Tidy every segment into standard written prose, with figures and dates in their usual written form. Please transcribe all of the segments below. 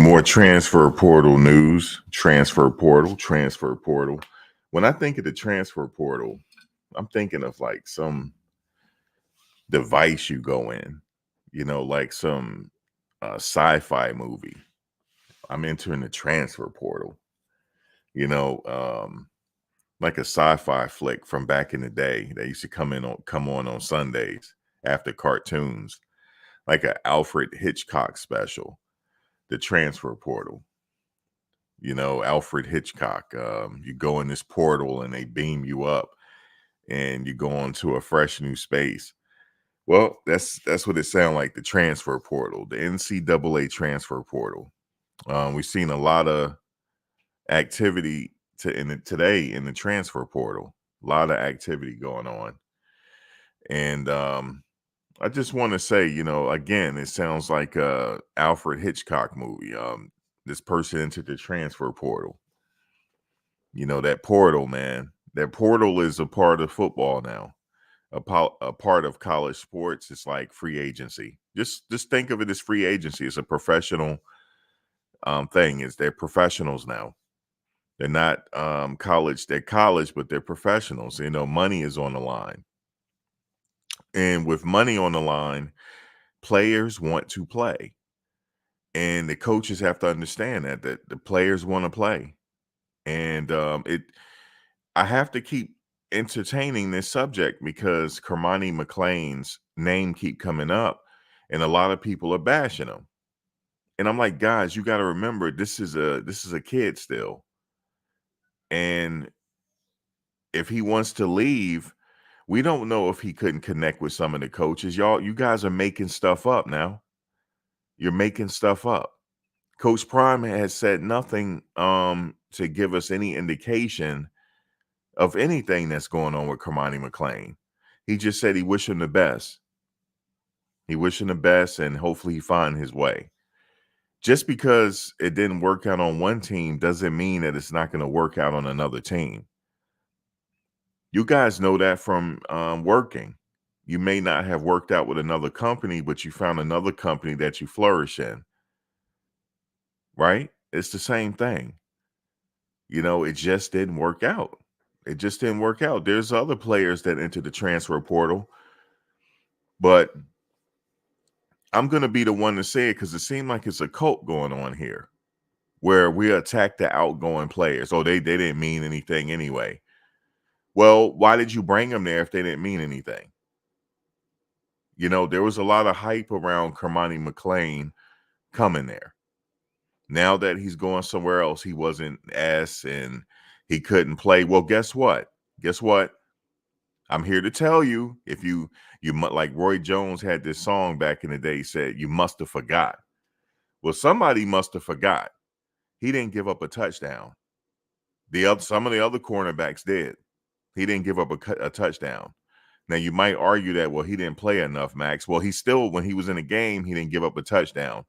more transfer portal news. Transfer portal. When I think of the transfer portal, I'm thinking of like some device you go in, like some sci-fi movie. I'm entering the transfer portal, you know, um, like a sci-fi flick from back in the day. They used to come on Sundays after cartoons, like a Alfred Hitchcock special, the transfer portal. Alfred Hitchcock. You go in this portal and they beam you up, and you go into a fresh new space. Well, that's what it sounds like. The transfer portal, the NCAA transfer portal. We've seen a lot of activity today in the transfer portal. A lot of activity going on, and I just want to say, again, it sounds like a Alfred Hitchcock movie. This person entered the transfer portal. That portal, man. That portal is a part of football now. A part of college sports. It's like free agency. Just think of it as free agency. It's a professional thing. They're professionals now. They're not college. They're college, but they're professionals. Money is on the line, and with money on the line, players want to play, and the coaches have to understand that the players want to play, and I have to keep entertaining this subject because Cormani McClain's name keep coming up, and a lot of people are bashing him. And I'm like, guys, you got to remember this is a kid still, and if he wants to leave, we don't know if he couldn't connect with some of the coaches. You guys are making stuff up now. You're making stuff up. Coach Prime has said nothing to give us any indication of anything that's going on with Cormani McClain. He just said he wish him the best. He wish him the best, and hopefully he find his way. Just because it didn't work out on one team doesn't mean that it's not going to work out on another team. You guys know that from working. You may not have worked out with another company, but you found another company that you flourish in, right? It's the same thing. It just didn't work out. It just didn't work out. There's other players that entered the transfer portal, but I'm going to be the one to say it because it seemed like it's a cult going on here where we attack the outgoing players. Oh, they didn't mean anything anyway. Well, why did you bring them there if they didn't mean anything? There was a lot of hype around Cormani McClain coming there. Now that he's going somewhere else, he wasn't asked and he couldn't play. Well, guess what? I'm here to tell you, if you like Roy Jones had this song back in the day, said, you must have forgot. Well, somebody must have forgot. He didn't give up a touchdown. Some of the other cornerbacks did. He didn't give up a touchdown. Now, you might argue that, well, he didn't play enough, Max. Well, when he was in a game, he didn't give up a touchdown.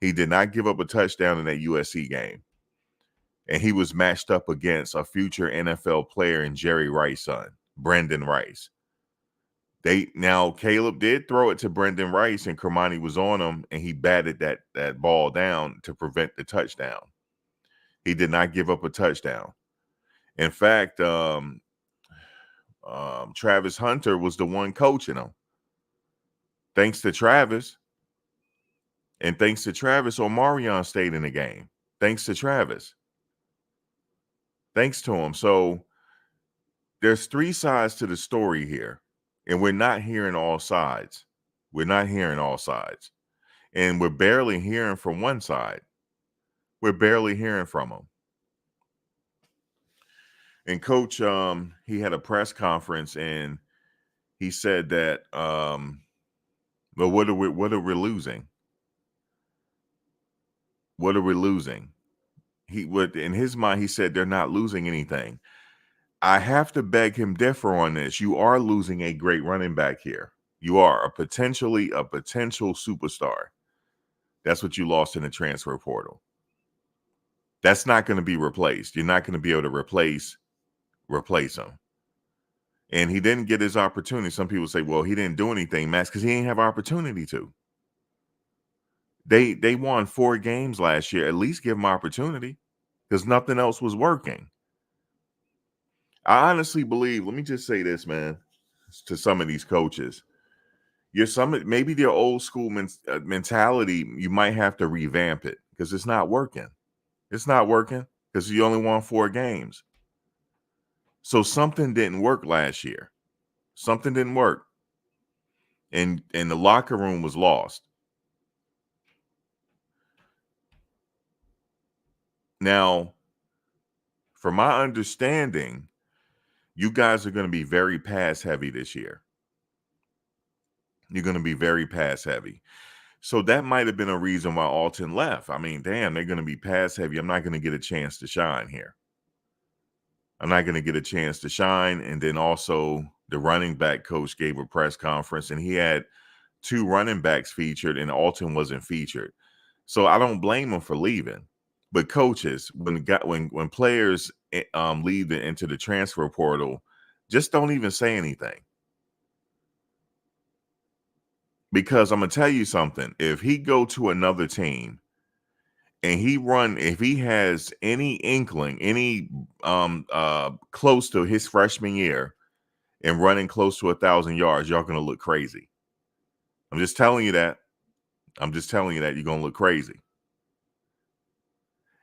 He did not give up a touchdown in that USC game. And he was matched up against a future NFL player in Jerry Rice's son, Brendan Rice. Now Caleb did throw it to Brendan Rice, and Cormani was on him, and he batted that ball down to prevent the touchdown. He did not give up a touchdown. In fact, Travis Hunter was the one coaching him. Thanks to Travis. And thanks to Travis, Omarion stayed in the game. Thanks to Travis. Thanks to him. So there's three sides to the story here. And we're not hearing all sides. We're not hearing all sides. And we're barely hearing from one side. We're barely hearing from him. And Coach, he had a press conference and he said that, well, what are we losing? What are we losing? In his mind, he said they're not losing anything. I have to beg him differ on this. You are losing a great running back here. You are a potential superstar. That's what you lost in the transfer portal. That's not going to be replaced. You're not going to be able to replace him. And he didn't get his opportunity. Some people say, well, he didn't do anything, Max, because he didn't have opportunity to. They won 4 games last year. At least give them opportunity because nothing else was working. I honestly believe, let me just say this, man, to some of these coaches. Maybe their old school mentality, you might have to revamp it because it's not working. It's not working because you only won 4 games. So something didn't work last year. Something didn't work. And the locker room was lost. Now, from my understanding, you guys are going to be very pass heavy this year. You're going to be very pass heavy. So that might have been a reason why Alton left. I mean, damn, they're going to be pass heavy. I'm not going to get a chance to shine here. I'm not going to get a chance to shine. And then also the running back coach gave a press conference and he had 2 running backs featured and Alton wasn't featured. So I don't blame him for leaving. But coaches, when players leave into the transfer portal, just don't even say anything. Because I'm gonna tell you something. If he go to another team and if he has any inkling, any close to his freshman year and running close to 1,000 yards, y'all gonna look crazy. I'm just telling you that. You're gonna look crazy.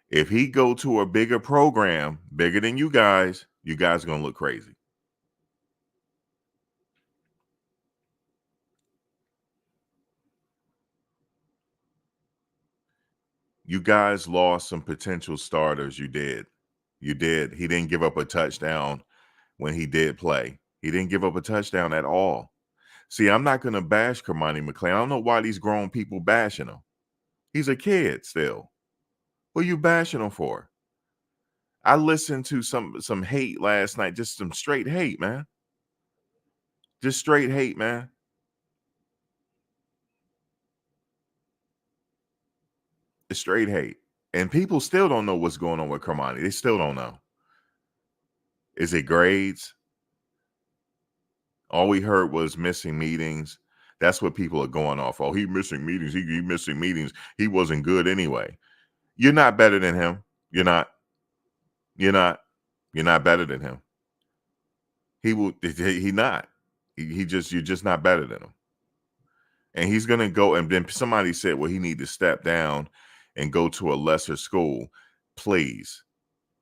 If he go to a bigger program, bigger than you guys are gonna look crazy. You guys lost some potential starters. You did. He didn't give up a touchdown when he did play. He didn't give up a touchdown at all. See, I'm not going to bash Cormani McClain. I don't know why these grown people bashing him. He's a kid still. What are you bashing him for? I listened to some hate last night, just some straight hate, man. Just straight hate, man. It's straight hate. And people still don't know what's going on with Cormani. They still don't know. Is it grades? All we heard was missing meetings. That's what people are going off. Oh, he missing meetings. He missing meetings. He wasn't good anyway. You're not better than him. You're not. You're not. You're not better than him. He not. You're just not better than him. And he's gonna go. And then somebody said, well, he need to step down and go to a lesser school. Please.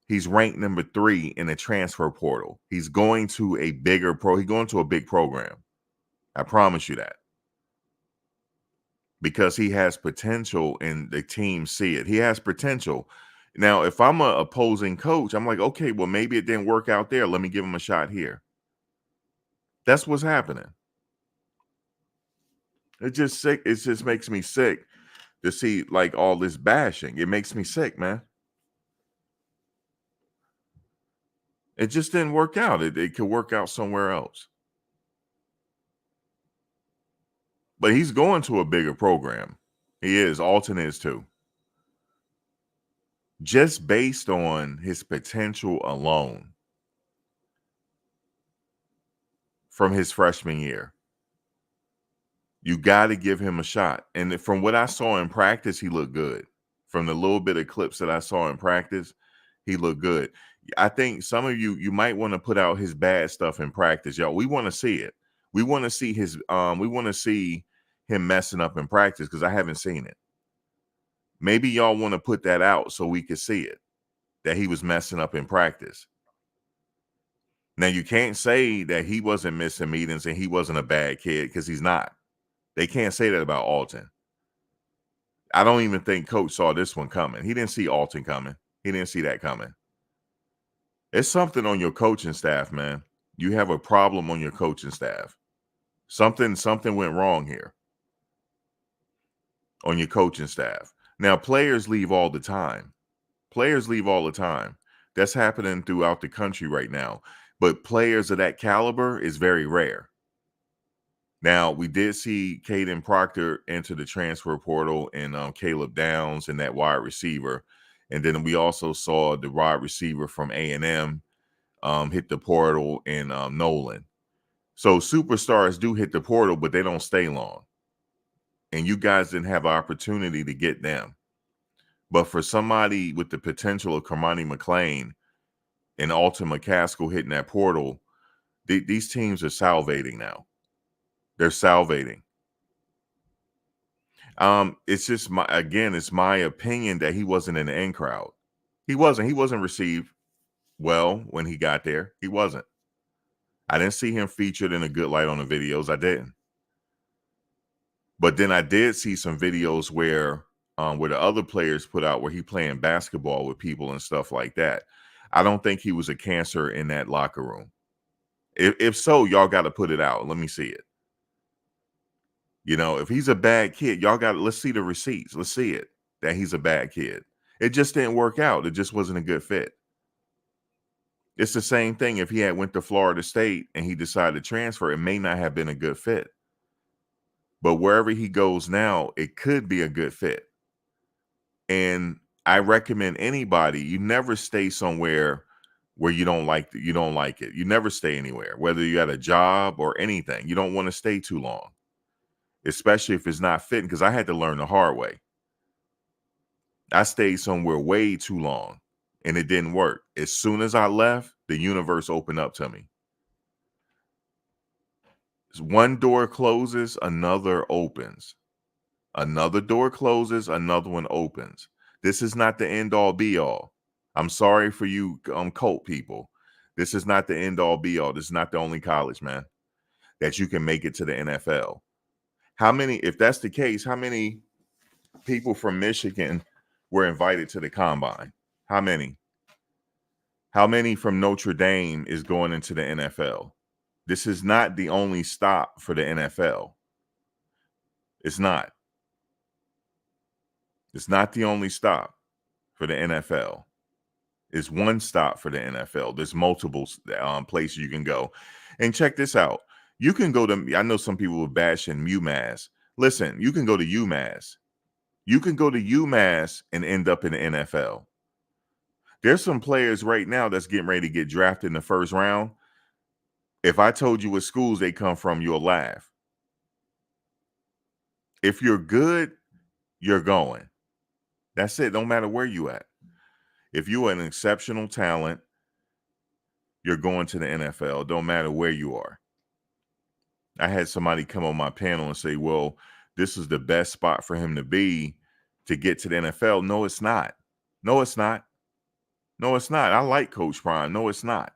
He's ranked number 3 in the transfer portal. He's going to a bigger he's going to a big program. I promise you that. Because he has potential and the team see it. He has potential. Now, if I'm an opposing coach, I'm like, okay, well, maybe it didn't work out there. Let me give him a shot here. That's what's happening. It's just sick. It just makes me sick to see like all this bashing. It makes me sick, man. It just didn't work out. It could work out somewhere else. But he's going to a bigger program. He is. Alton is too. Just based on his potential alone from his freshman year. You got to give him a shot. And from what I saw in practice, he looked good. From the little bit of clips that I saw in practice, he looked good. I think some of you might want to put out his bad stuff in practice, y'all. We want to see it. We want to see we want to see him messing up in practice because I haven't seen it. Maybe y'all want to put that out so we could see it, that he was messing up in practice. Now, you can't say that he wasn't missing meetings and he wasn't a bad kid because he's not. They can't say that about Alton. I don't even think coach saw this one coming. He didn't see Alton coming. He didn't see that coming. It's something on your coaching staff, man. You have a problem on your coaching staff. Something went wrong here on your coaching staff. Now, players leave all the time. That's happening throughout the country right now. But players of that caliber is very rare. Now, we did see Caden Proctor enter the transfer portal and Caleb Downs and that wide receiver. And then we also saw the wide receiver from A&M hit the portal in Nolan. So superstars do hit the portal, but they don't stay long. and you guys didn't have an opportunity to get them. But for somebody with the potential of Cormani McClain and Alton McCaskill hitting that portal, these teams are salivating now. They're salivating. It's just it's my opinion that he wasn't in the in crowd. He wasn't received well when he got there. He wasn't. I didn't see him featured in a good light on the videos. I didn't. But then I did see some videos where the other players put out where he playing basketball with people and stuff like that. I don't think he was a cancer in that locker room. If so, y'all got to put it out. Let me see it. You know, if he's a bad kid, let's see the receipts. Let's see it that he's a bad kid. It just didn't work out. It just wasn't a good fit. It's the same thing if he had went to Florida State and he decided to transfer, it may not have been a good fit. But wherever he goes now, it could be a good fit. And I recommend anybody, you never stay somewhere where you don't like it. You never stay anywhere, whether you had a job or anything. You don't want to stay too long, especially if it's not fitting, because I had to learn the hard way. I stayed somewhere way too long and it didn't work. As soon as I left, the universe opened up to me. One door closes, another opens. Another door closes, another one opens. This is not the end all be all. I'm sorry for you cult people. This is not the end all be all. This is not the only college, man, that you can make it to the NFL. If that's the case, how many people from Michigan were invited to the combine? How many? How many from Notre Dame is going into the NFL? This is not the only stop for the NFL. It's not. It's not the only stop for the NFL. It's one stop for the NFL. There's multiple places you can go. And check this out. You can go to, I know some people were bashing UMass. Listen, you can go to UMass. You can go to UMass and end up in the NFL. There's some players right now that's getting ready to get drafted in the first round. If I told you what schools they come from, you'll laugh. If you're good, you're going. That's it. Don't matter where you at. If you are an exceptional talent, you're going to the NFL. Don't matter where you are. I had somebody come on my panel and say, well, this is the best spot for him to be to get to the NFL. No, it's not. No, it's not. No, it's not. I like Coach Prime. No, it's not.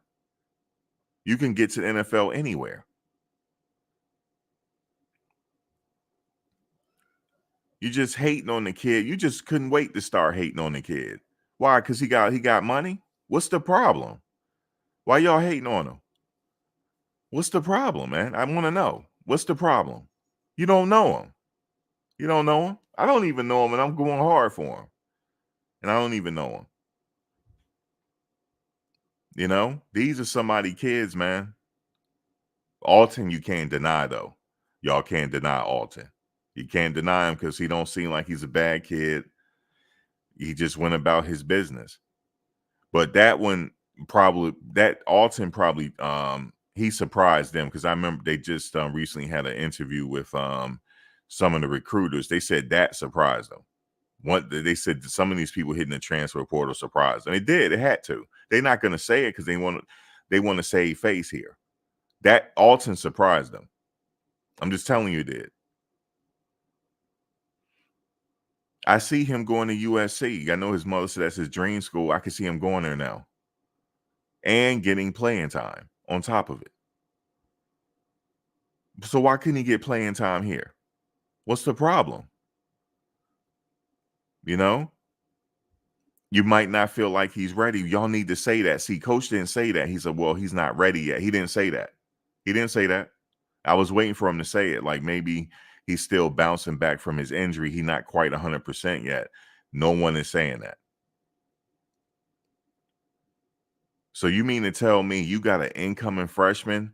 You can get to the NFL anywhere. You just hating on the kid. You just couldn't wait to start hating on the kid. Why? Because he got money? What's the problem? Why y'all hating on him? What's the problem, man? I want to know. What's the problem? You don't know him. You don't know him? I don't even know him, and I'm going hard for him. And I don't even know him. You know, these are somebody kids, man. Alton, you can't deny, though. Y'all can't deny Alton. You can't deny him because he don't seem like he's a bad kid. He just went about his business. But that one Alton probably he surprised them, because I remember they just recently had an interview with some of the recruiters. They said that surprised them. They said some of these people hitting the transfer portal surprised, and they did. It had to. They're not going to say it because they want to save face here. That Alton surprised them. I'm just telling you, it did. I see him going to USC. I know his mother said that's his dream school. I can see him going there now and getting playing time on top of it. So why couldn't he get playing time here? What's the problem? You know, you might not feel like he's ready. Y'all need to say that. See, Coach didn't say that. He said, well, he's not ready yet. He didn't say that. He didn't say that. I was waiting for him to say it. Like maybe he's still bouncing back from his injury. He's not quite 100% yet. No one is saying that. So you mean to tell me you got an incoming freshman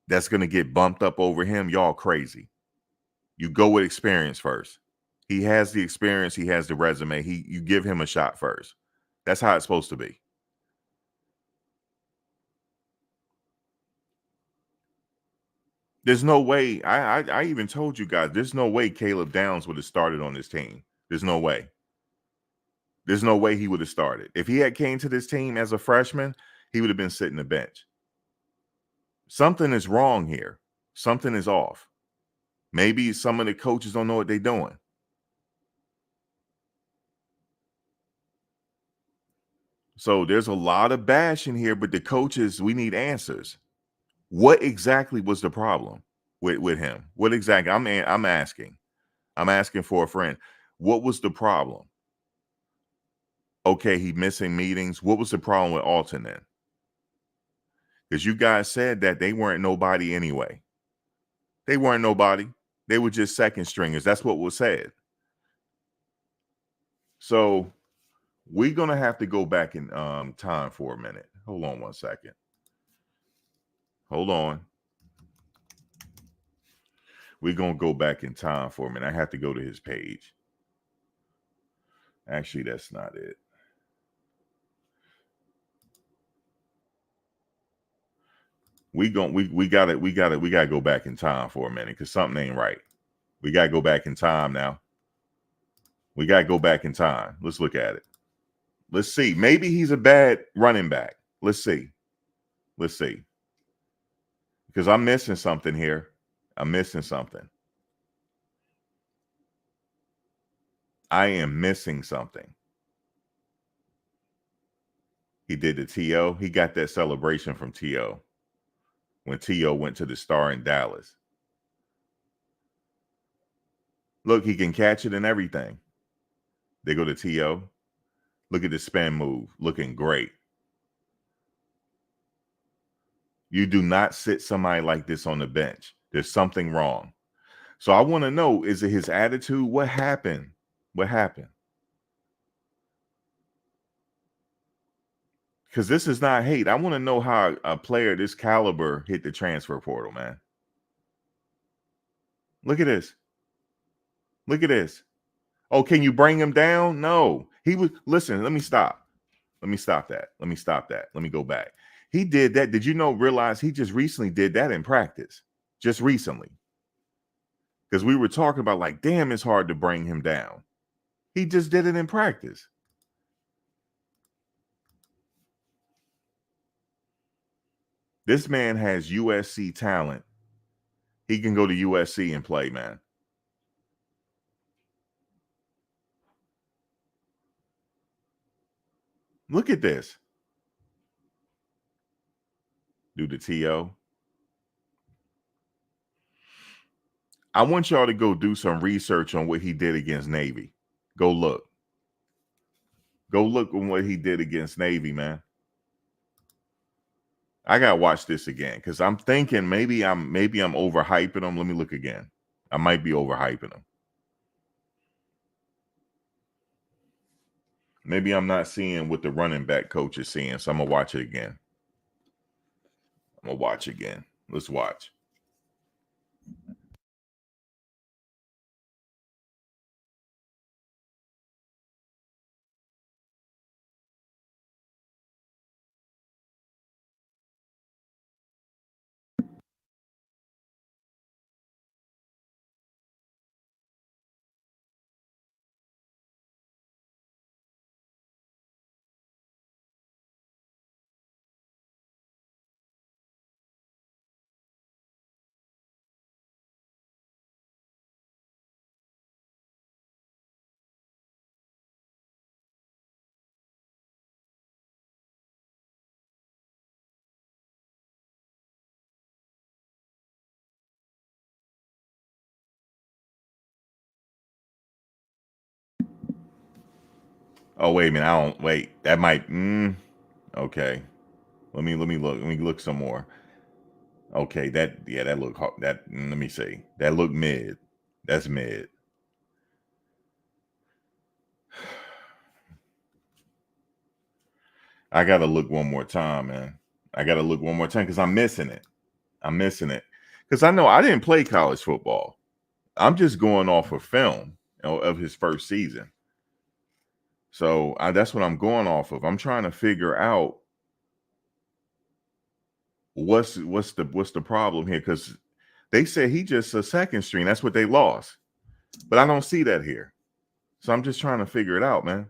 that's going to get bumped up over him? Y'all crazy. You go with experience first. He has the experience. He has the resume. You give him a shot first. That's how it's supposed to be. There's no way. I even told you guys, there's no way Caleb Downs would have started on this team. There's no way. There's no way he would have started. If he had came to this team as a freshman, he would have been sitting the bench. Something is wrong here. Something is off. Maybe some of the coaches don't know what they're doing. So there's a lot of bashing here, but the coaches, we need answers. What exactly was the problem with him? What exactly? I'm asking. I'm asking for a friend. What was the problem? Okay, he missing meetings. What was the problem with Alton then? Because you guys said that they weren't nobody anyway. They weren't nobody. They were just second stringers. That's what was said. So we're gonna have to go back in time for a minute. Hold on one second. Hold on. We're gonna go back in time for a minute. I have to go to his page. Actually, that's not it. We gotta go back in time for a minute because something ain't right. We gotta go back in time now. We gotta go back in time. Let's look at it. Let's see. Maybe he's a bad running back. Let's see. Let's see. Because I'm missing something here. I'm missing something. I am missing something. He did the TO. He got that celebration from TO when TO went to the Star in Dallas. Look, he can catch it and everything. They go to TO. Look at the spin move. Looking great. You do not sit somebody like this on the bench. There's something wrong. So I want to know, is it his attitude? What happened? What happened? Because this is not hate. I want to know how a player this caliber hit the transfer portal, man. Look at this. Look at this. Oh, can you bring him down? No. He was, listen, let me stop. Let me stop that. Let me stop that. Let me go back. He did that. Did you realize he just recently did that in practice? Just recently. Because we were talking about like, damn, it's hard to bring him down. He just did it in practice. This man has USC talent. He can go to USC and play, man. Look at this. Do the TO. I want y'all to go do some research on what he did against Navy. Go look. Go look on what he did against Navy, man. I gotta watch this again because I'm thinking maybe I'm overhyping him. Let me look again. I might be overhyping him. Maybe I'm not seeing what the running back coach is seeing, so I'm gonna watch it again. I'm gonna watch again. Let's watch. Oh, wait a minute. I don't wait. That might okay. Let me look. Let me look some more. Okay, that look let me see. That look mid. That's mid. I gotta look one more time, man. I gotta look one more time because I'm missing it. I'm missing it. Because I know I didn't play college football. I'm just going off of film of his first season. So that's what I'm going off of. I'm trying to figure out what's the problem here. Because They said he just a second string. That's what they lost. But I don't see that here. So I'm just trying to figure it out, man.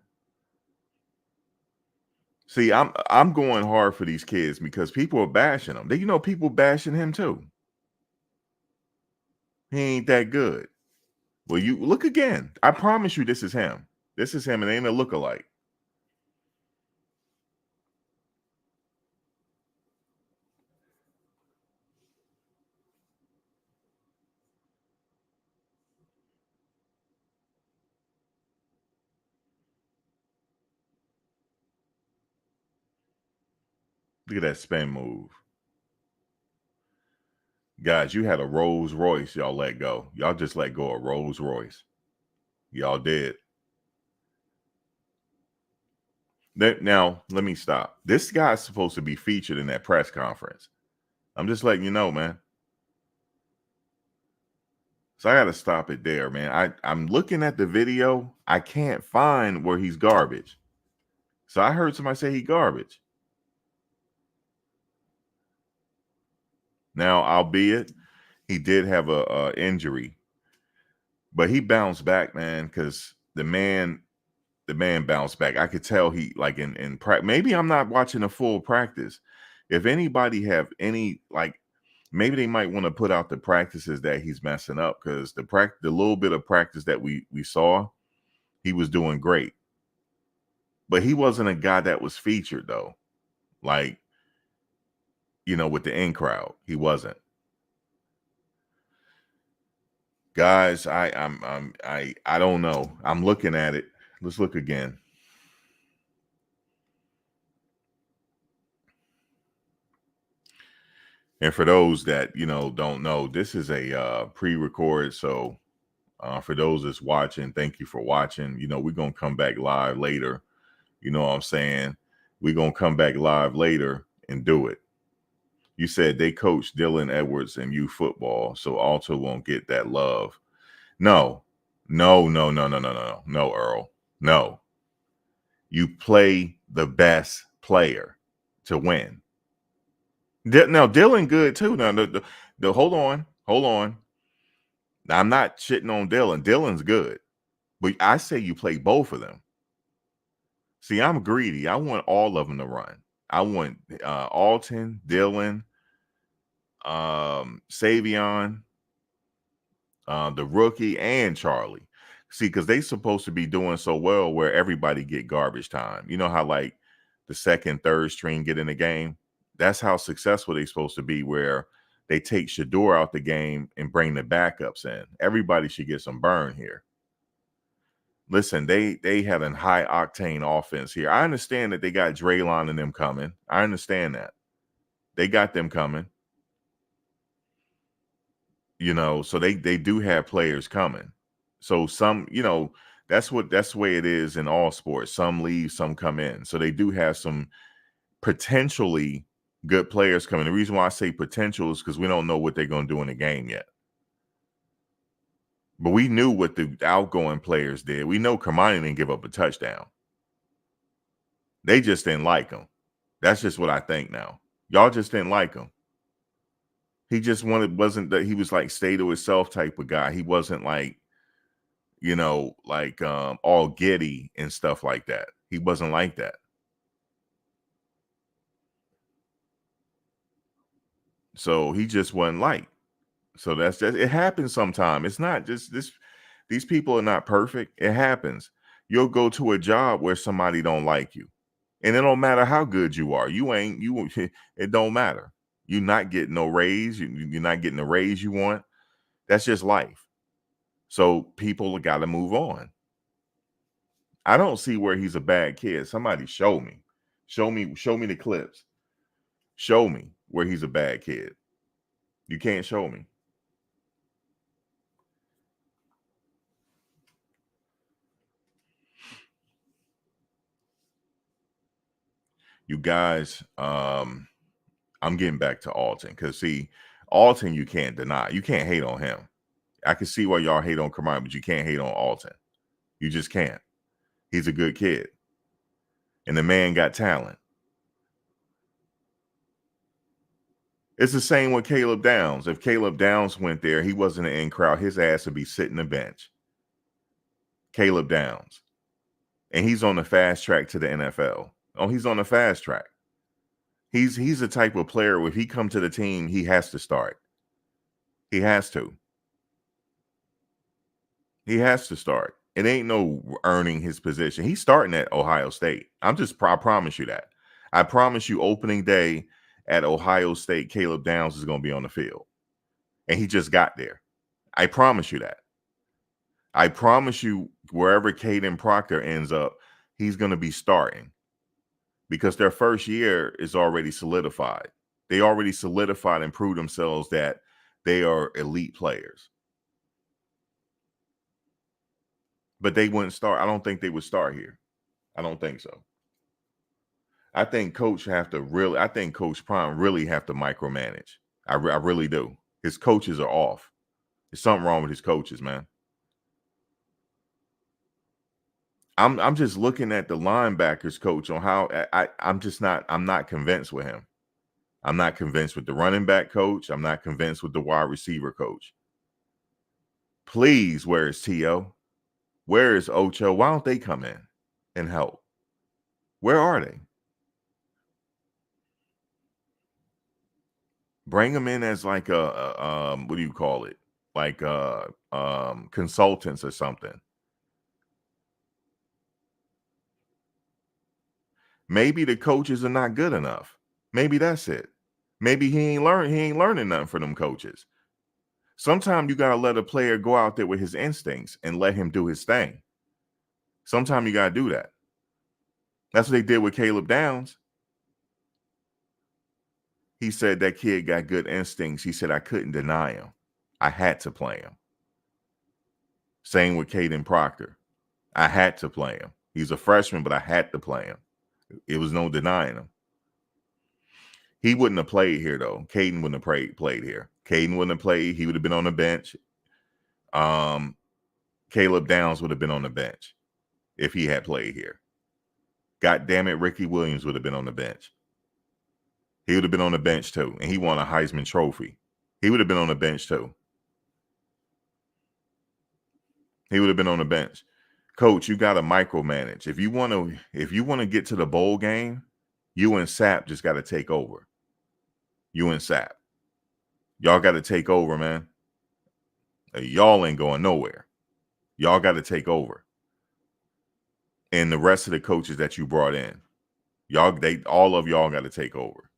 See, I'm going hard for these kids because people are bashing them. You know, people bashing him too. He ain't that good. Well, you look again. I promise you this is him. This is him, and ain't a lookalike. Look at that spin move. Guys, you had a Rolls Royce, y'all let go. Y'all just let go of Rolls Royce. Y'all did. Now, let me stop. This guy's supposed to be featured in that press conference. I'm just letting you know, man. So I got to stop it there, man. I'm looking at the video. I can't find where he's garbage. So I heard somebody say he garbage. Now, albeit he did have a injury, but he bounced back, man, because the man bounced back. I could tell he like in practice. Maybe I'm not watching a full practice. If anybody have any like, maybe they might want to put out the practices that he's messing up, because the little bit of practice that we saw, he was doing great. But he wasn't a guy that was featured though, like, you know, with the in crowd. He wasn't. Guys, I don't know. I'm looking at it. Let's look again. And for those that, you know, don't know, this is a pre-record. So for those that's watching, thank you for watching. You know, we're going to come back live later. You know what I'm saying? We're going to come back live later and do it. You said they coach Dylan Edwards in youth football, so Alto won't get that love. No, Earl. No. You play the best player to win. Now, Dylan good too. Now, hold on. Now, I'm not shitting on Dylan. Dylan's good. But I say you play both of them. See, I'm greedy. I want all of them to run. I want Alton, Dylan, Savion, the rookie, and Charlie. See, because they supposed to be doing so well where everybody get garbage time. You know how like the second, third string get in the game? That's how successful they're supposed to be, where they take Shador out the game and bring the backups in. Everybody should get some burn here. Listen, they had a high octane offense here. I understand that they got Draylon and them coming. I understand that. They got them coming. You know, so they do have players coming. So some, you know, that's the way it is in all sports. Some leave, some come in. So they do have some potentially good players coming. The reason why I say potential is because we don't know what they're going to do in the game yet. But we knew what the outgoing players did. We know Cormani didn't give up a touchdown. They just didn't like him. That's just what I think now. Y'all just didn't like him. He just wasn't that he was like stay to himself type of guy. He wasn't like, you know, like all giddy and stuff like that. He wasn't like that. So he just wasn't like. So that's just, it happens sometime. It's not just this. These people are not perfect. It happens. You'll go to a job where somebody don't like you, and it don't matter how good you are. You ain't you. It don't matter. You're not getting no raise. You're not getting the raise you want. That's just life. So people got to move on. I don't see where he's a bad kid. Somebody show me. Show me the clips. Show me where he's a bad kid. You can't show me. You guys, I'm getting back to Alton because see, Alton you can't deny. You can't hate on him. I can see why y'all hate on Cormani, but you can't hate on Alton. You just can't. He's a good kid. And the man got talent. It's the same with Caleb Downs. If Caleb Downs went there, he wasn't an in crowd. His ass would be sitting the bench. Caleb Downs. And he's on the fast track to the NFL. Oh, he's on the fast track. He's the type of player, if he come to the team, he has to start. He has to. He has to start. It ain't no earning his position. He's starting at Ohio State. I promise you that. I promise you opening day at Ohio State, Caleb Downs is going to be on the field. And he just got there. I promise you that. I promise you wherever Caden Proctor ends up, he's going to be starting because their first year is already solidified. They already solidified and proved themselves that they are elite players. But they wouldn't start. I don't think they would start here. I don't think so. I think Coach Prime really have to micromanage. I really do. His coaches are off. There's something wrong with his coaches, man. I'm just looking at the linebackers coach on how I'm not convinced with him. I'm not convinced with the running back coach. I'm not convinced with the wide receiver coach. Please, where is T.O.? Where is Ocho? Why don't they come in and help? Where are they? Bring them in as like what do you call it? Like consultants or something. Maybe the coaches are not good enough. Maybe that's it. Maybe he ain't learning nothing from them coaches. Sometimes you gotta let a player go out there with his instincts and let him do his thing. Sometimes you gotta do that. That's what they did with Caleb Downs. He said that kid got good instincts. He said I couldn't deny him. I had to play him. Same with Caden Proctor. I had to play him. He's a freshman, but I had to play him. It was no denying him. He wouldn't have played here, though. Caden wouldn't have played here. Caden wouldn't have played. He would have been on the bench. Caleb Downs would have been on the bench if he had played here. God damn it, Ricky Williams would have been on the bench. He would have been on the bench, too. And he won a Heisman Trophy. He would have been on the bench, too. He would have been on the bench. Coach, you got to micromanage. If you want to get to the bowl game, you and Sapp just got to take over. You and Sapp. Y'all got to take over, man. Y'all ain't going nowhere. Y'all got to take over. And the rest of the coaches that you brought in, all of y'all got to take over.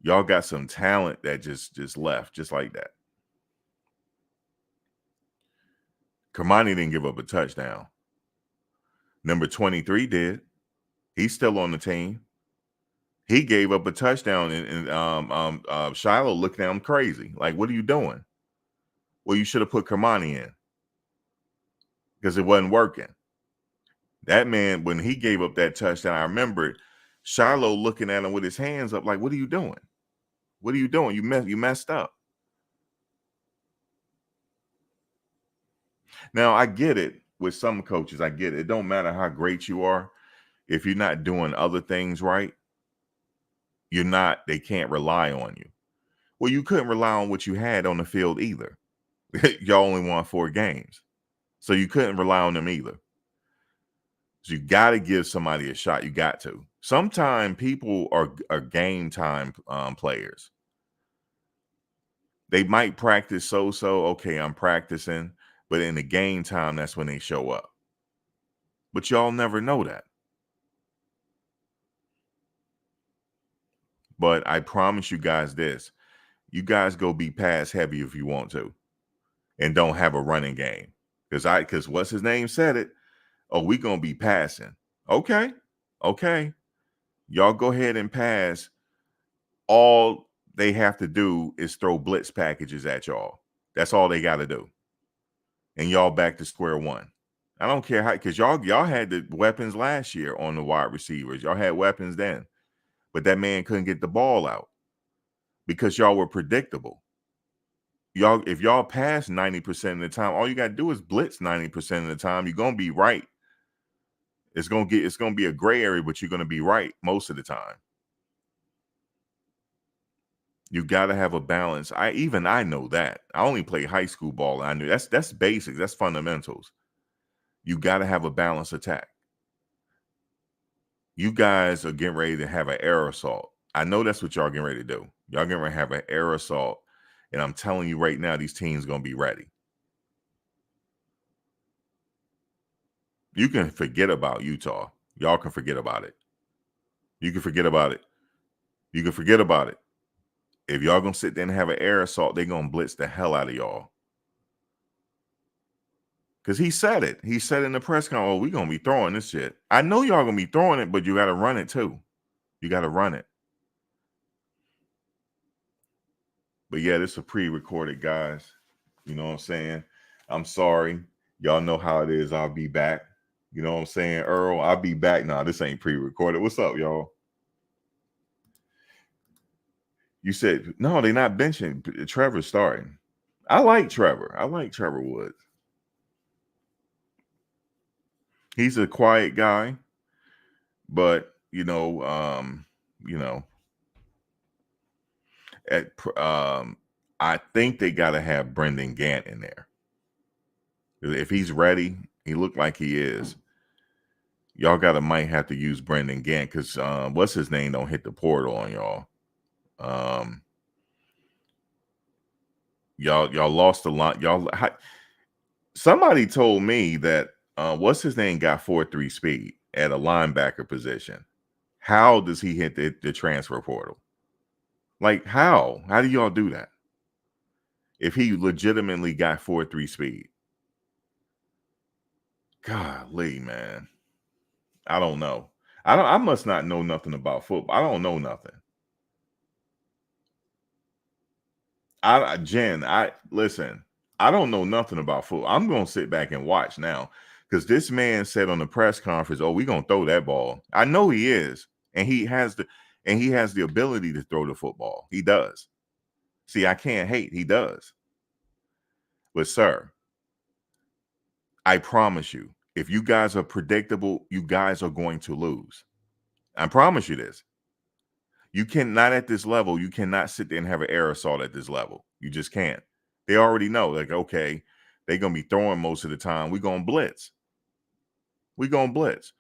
Y'all got some talent that just left, just like that. Cormani didn't give up a touchdown. Number 23 did. He's still on the team. He gave up a touchdown, and Shiloh looking at him crazy. Like, what are you doing? Well, you should have put Cormani in because it wasn't working. That man, when he gave up that touchdown, I remember Shiloh looking at him with his hands up, like, what are you doing? What are you doing? You messed up. Now, I get it with some coaches. I get it. It don't matter how great you are. If you're not doing other things right, they can't rely on you. Well, you couldn't rely on what you had on the field either. Y'all only won 4 games. So you couldn't rely on them either. So you got to give somebody a shot. You got to. Sometimes people are game time players. They might practice so-so. Okay, I'm practicing. But in the game time, that's when they show up. But y'all never know that. But I promise you guys this. You guys go be pass heavy if you want to. And don't have a running game. Because what's his name said it. Oh, we going to be passing. Okay. Y'all go ahead and pass. All they have to do is throw blitz packages at y'all. That's all they got to do. And y'all back to square one. I don't care how, because y'all had the weapons last year on the wide receivers. Y'all had weapons then. But that man couldn't get the ball out because y'all were predictable. If y'all pass 90% of the time, all you got to do is blitz 90% of the time. You're going to be right. It's going to be a gray area, but you're going to be right most of the time. You got to have a balance. I know that. I only played high school ball. I knew that's basics. That's fundamentals. You got to have a balanced attack. You guys are getting ready to have an air assault. I know that's what y'all getting ready to do. Y'all getting ready to have an air assault. And I'm telling you right now, these teams going to be ready. You can forget about Utah. Y'all can forget about it. You can forget about it. You can forget about it. If y'all going to sit there and have an air assault, they're going to blitz the hell out of y'all. Because he said it. He said in the press conference, oh, we're going to be throwing this shit. I know y'all going to be throwing it, but you got to run it too. You got to run it. But yeah, this is a pre-recorded, guys. You know what I'm saying? I'm sorry. Y'all know how it is. I'll be back. You know what I'm saying, Earl? I'll be back. Nah, this ain't pre-recorded. What's up, y'all? You said, no, they're not benching. Trevor's starting. I like Trevor. I like Trevor Woods. He's a quiet guy, but I think they got to have Brendan Gant in there. If he's ready, he looked like he is. Y'all might have to use Brendan Gant because what's his name don't hit the portal on y'all. Y'all lost a lot. Somebody told me that what's his name got 4.3 speed at a linebacker position. How does he hit the transfer portal? Like how? How do y'all do that? If he legitimately got 4.3 speed. Golly, man. I don't know. I must not know nothing about football. I don't know nothing. Jen, listen, I don't know nothing about football. I'm gonna sit back and watch now. Because this man said on the press conference, oh, we're gonna throw that ball. I know he is, and he has the ability to throw the football. He does. See, I can't hate, he does. But sir, I promise you, if you guys are predictable, you guys are going to lose. I promise you this. You cannot at this level, you cannot sit there and have an air assault at this level. You just can't. They already know, like, okay, they're going to be throwing most of the time. We're going to blitz. We're going to blitz.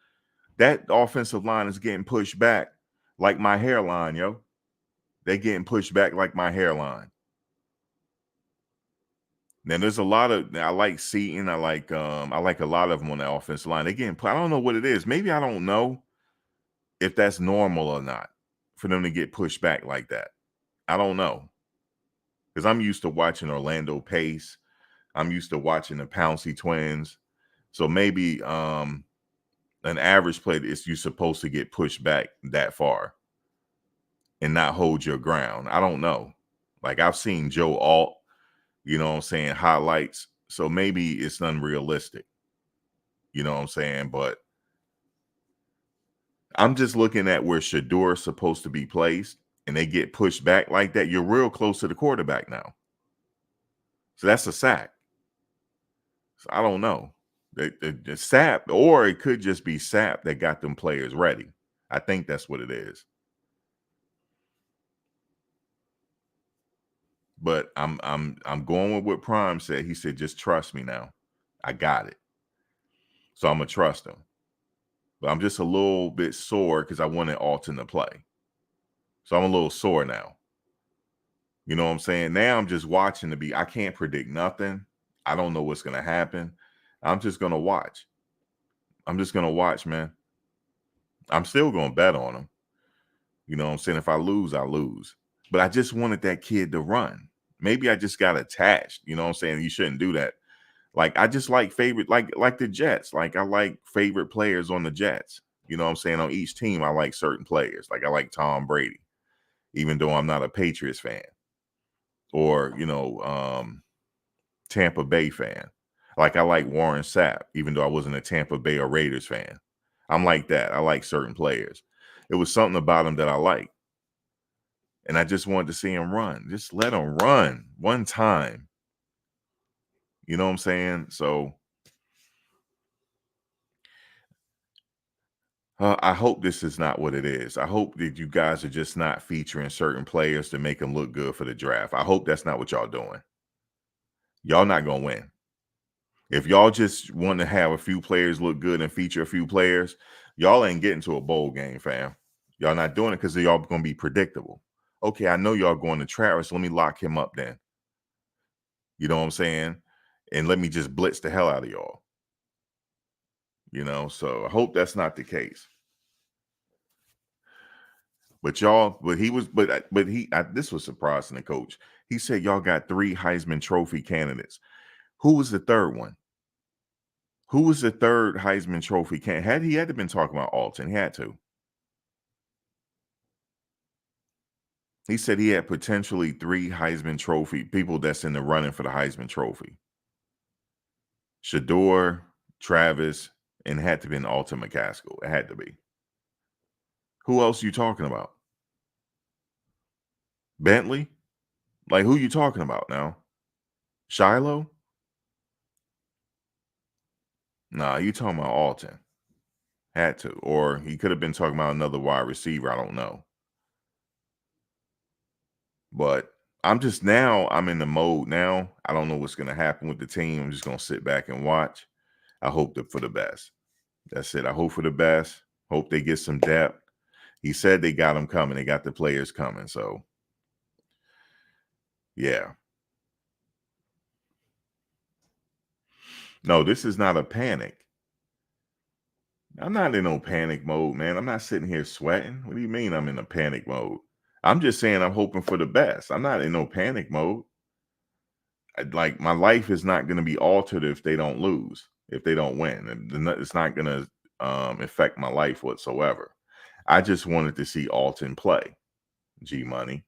That offensive line is getting pushed back like my hairline, yo. They getting pushed back like my hairline. Now there's a lot of, I like Seaton. I like a lot of them on the offensive line. They getting, I don't know what it is. Maybe I don't know if that's normal or not for them to get pushed back like that. I don't know. Because I'm used to watching Orlando Pace. I'm used to watching the Pouncey twins. So maybe an average play is you're supposed to get pushed back that far and not hold your ground. I don't know. Like I've seen Joe Alt, you know what I'm saying, highlights. So maybe it's unrealistic. You know what I'm saying? But I'm just looking at where Shador is supposed to be placed and they get pushed back like that. You're real close to the quarterback now. So that's a sack. So I don't know. The sap, or it could just be sap that got them players ready. I think that's what it is. But I'm going with what Prime said. He said, just trust me now. I got it. So I'm gonna trust him. But I'm just a little bit sore because I wanted Alton to play. So I'm a little sore now. You know what I'm saying? Now I'm just watching I can't predict nothing. I don't know what's gonna happen. I'm just gonna watch. I'm just gonna watch, man. I'm still gonna bet on him. You know what I'm saying? If I lose, I lose. But I just wanted that kid to run. Maybe I just got attached. You know what I'm saying? You shouldn't do that. Like I just like favorite, like the Jets. Like I like favorite players on the Jets. You know what I'm saying? On each team, I like certain players. Like I like Tom Brady, even though I'm not a Patriots fan. Or, Tampa Bay fan. Like I like Warren Sapp, even though I wasn't a Tampa Bay or Raiders fan. I'm like that. I like certain players. It was something about them that I like. And I just wanted to see him run. Just let him run one time. You know what I'm saying? So I hope this is not what it is. I hope that you guys are just not featuring certain players to make them look good for the draft. I hope that's not what y'all doing. Y'all not gonna win. If y'all just want to have a few players look good and feature a few players, y'all ain't getting to a bowl game, fam. Y'all not doing it because y'all gonna be predictable. Okay, I know y'all going to Travis. Let me lock him up then. You know what I'm saying? And let me just blitz the hell out of y'all. So I hope that's not the case. But y'all, but he was, but this was surprising the coach. He said y'all got 3 Heisman Trophy candidates. Who was the third one? Who was the third Heisman Trophy candidate? He had to been talking about Alton. He had to. He said he had potentially 3 Heisman Trophy people that's in the running for the Heisman Trophy. Shador, Travis, and it had to be Alton McCaskill. It had to be. Who else you talking about? Bentley? Like, who you talking about now? Shiloh? Nah, you talking about Alton. Had to. Or he could have been talking about another wide receiver. I don't know. But I'm in the mode now. I don't know what's going to happen with the team. I'm just going to sit back and watch. I hope for the best. That's it. I hope for the best. Hope they get some depth. He said they got them coming. They got the players coming. So, yeah. No, this is not a panic. I'm not in no panic mode, man. I'm not sitting here sweating. What do you mean I'm in a panic mode? I'm just saying I'm hoping for the best. I'm not in no panic mode. Like, my life is not going to be altered if they don't lose, if they don't win. And it's not going to affect my life whatsoever. I just wanted to see Alton play, G Money.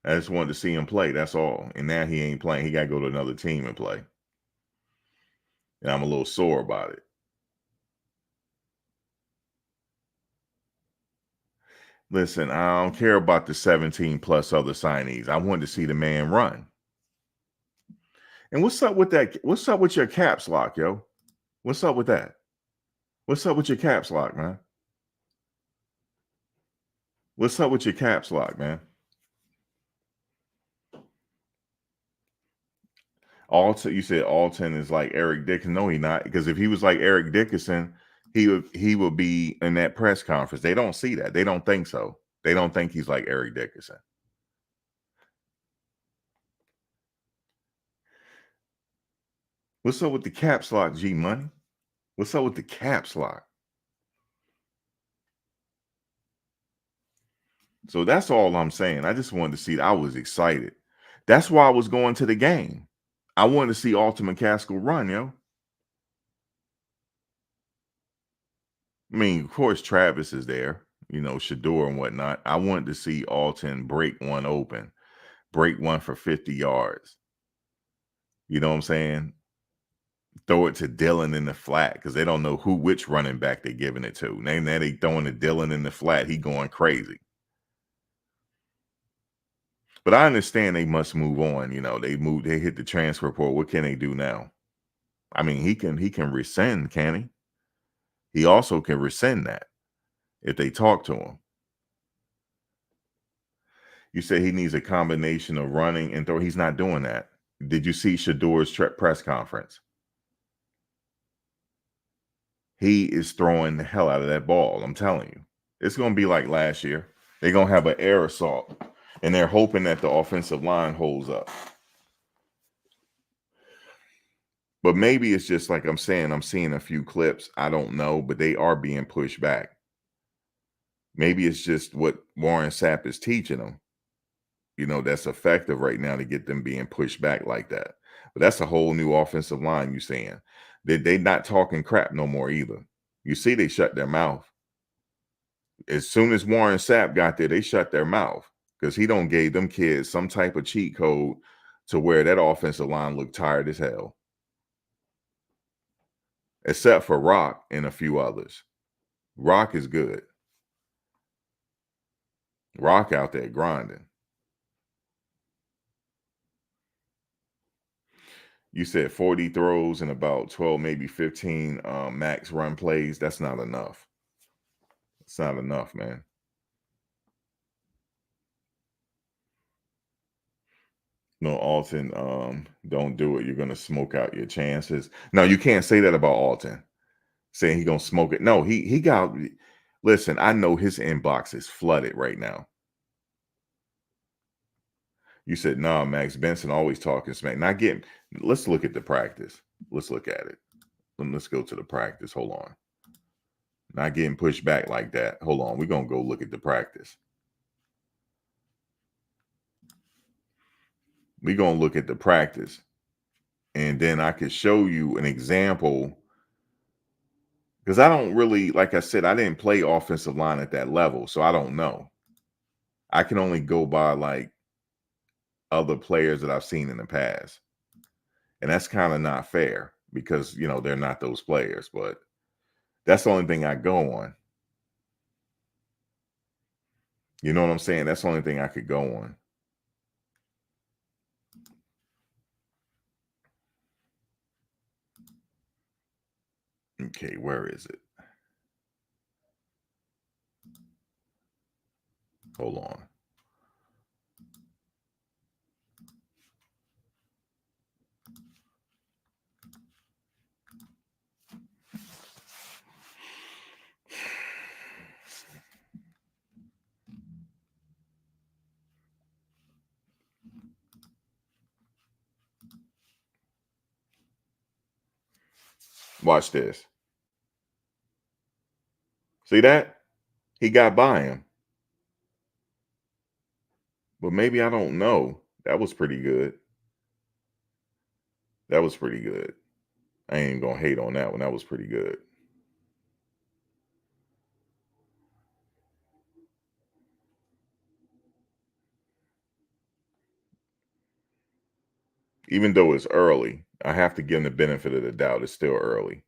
I just wanted to see him play. That's all. And now he ain't playing. He got to go to another team and play. And I'm a little sore about it. Listen, I don't care about the 17 plus other signees. I wanted to see the man run. And what's up with that? What's up with your caps lock, yo? What's up with that? What's up with your caps lock, man? What's up with your caps lock, man? Alton, you said Alton is like Eric Dickerson. No, he not. Because if he was like Eric Dickerson, he would be in that press conference. They don't see that. They don't think so. They don't think he's like Eric Dickerson. What's up with the caps lock, G Money? What's up with the caps lock? So that's all I'm saying. I just wanted to see. I was excited. That's why I was going to the game. I wanted to see Alton McCaskill run, yo. I mean, of course, Travis is there, Shador and whatnot. I wanted to see Alton break one open, break one for 50 yards. You know what I'm saying? Throw it to Dylan in the flat because they don't know which running back they're giving it to. Now they throwing to Dylan in the flat. He going crazy. But I understand they must move on. They hit the transfer portal. What can they do now? I mean, he can rescind, can he? He also can rescind that if they talk to him. You say he needs a combination of running and throw. He's not doing that. Did you see Shador's press conference? He is throwing the hell out of that ball. I'm telling you. It's going to be like last year. They're going to have an air assault, and they're hoping that the offensive line holds up. But maybe it's just like I'm saying, I'm seeing a few clips. I don't know, but they are being pushed back. Maybe it's just what Warren Sapp is teaching them. That's effective right now to get them being pushed back like that. But that's a whole new offensive line you're saying. They not talking crap no more either. You see they shut their mouth. As soon as Warren Sapp got there, they shut their mouth because he don't gave them kids some type of cheat code to where that offensive line looked tired as hell. Except for Rock and a few others. Rock is good. Rock out there grinding. You said 40 throws and about 12, maybe 15 max run plays. That's not enough. It's not enough, man. No, Alton, don't do it. You're gonna smoke out your chances. No, you can't say that about Alton. Saying he gonna smoke it. No, he got. Listen, I know his inbox is flooded right now. You said, nah, Max Benson always talking smack. Not getting. Let's look at the practice. Let's look at it. Let's go to the practice. Hold on. Not getting pushed back like that. Hold on. We're gonna go look at the practice. We're gonna look at the practice. And then I could show you an example. Because I don't really, like I said, I didn't play offensive line at that level. So I don't know. I can only go by like other players that I've seen in the past. And that's kind of not fair because, they're not those players. But that's the only thing I go on. You know what I'm saying? That's the only thing I could go on. Okay, where is it? Hold on. Watch this. See that? He got by him. But maybe I don't know. That was pretty good. That was pretty good. I ain't gonna hate on that one. That was pretty good. Even though it's early, I have to give him the benefit of the doubt. It's still early.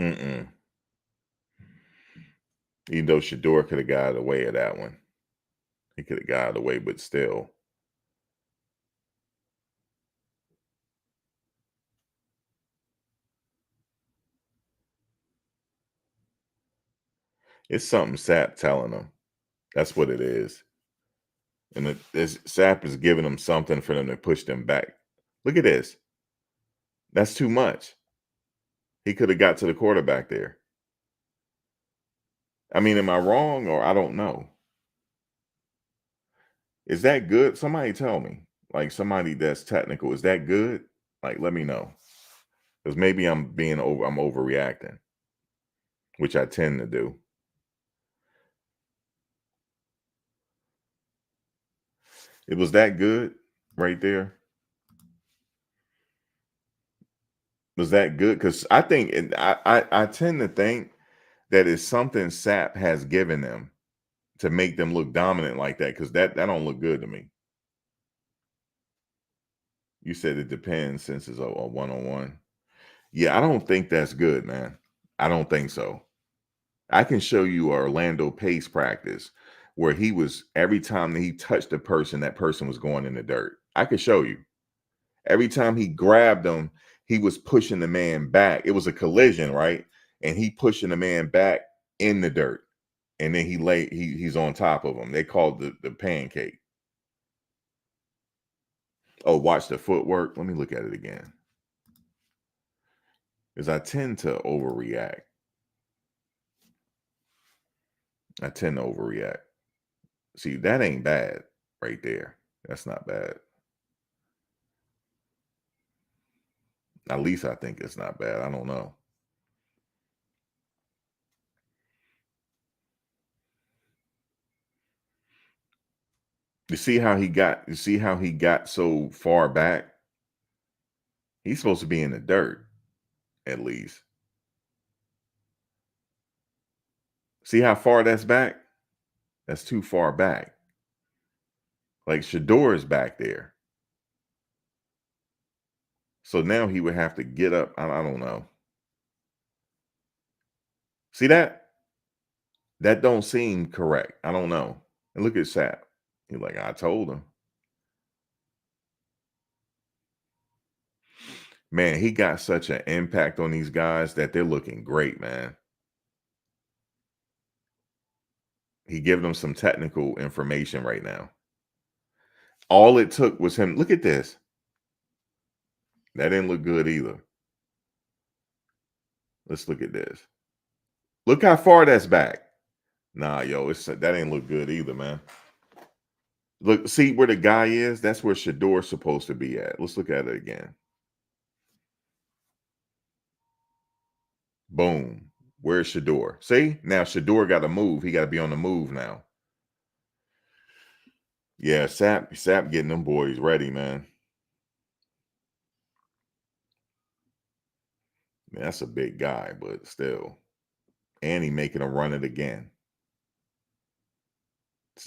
Mm-mm. Even though Shador could have got out of the way of that one. He could have got out of the way, but still. It's something Sap telling him. That's what it is. And this Sap is giving them something for them to push them back. Look at this. That's too much. He could have got to the quarterback there. I mean, am I wrong or I don't know? Is that good? Somebody tell me. Like somebody that's technical. Is that good? Like, let me know. Because maybe I'm overreacting, which I tend to do. It was that good right there. Was that good? Because I think I tend to think that it's something Sap has given them to make them look dominant like that. Because that don't look good to me. You said it depends since it's a one-on-one. Yeah, I don't think that's good, man. I don't think so. I can show you a Orlando Pace practice where he was every time that he touched a person, that person was going in the dirt. I could show you. Every time he grabbed him, he was pushing the man back. It was a collision, right? And he pushing the man back in the dirt. And then he's on top of him. They called the pancake. Oh, watch the footwork. Let me look at it again. Because I tend to overreact. I tend to overreact. See, that ain't bad right there. That's not bad. At least I think it's not bad. I don't know. You see how he got so far back? He's supposed to be in the dirt, at least. See how far that's back? That's too far back. Like Shador is back there. So now he would have to get up. I don't know. See that? That don't seem correct. I don't know. And look at Sap. He's like, I told him. Man, he got such an impact on these guys that they're looking great, man. He giving them some technical information right now. All it took was him. Look at this. That didn't look good either. Let's look at this. Look how far that's back. Nah, yo, that ain't look good either, man. Look, see where the guy is? That's where Shador's supposed to be at. Let's look at it again. Boom. Where's Shador? See? Now Shador got to move. He got to be on the move now. Yeah, Sap getting them boys ready, man. That's a big guy, but still. And he making a run it again.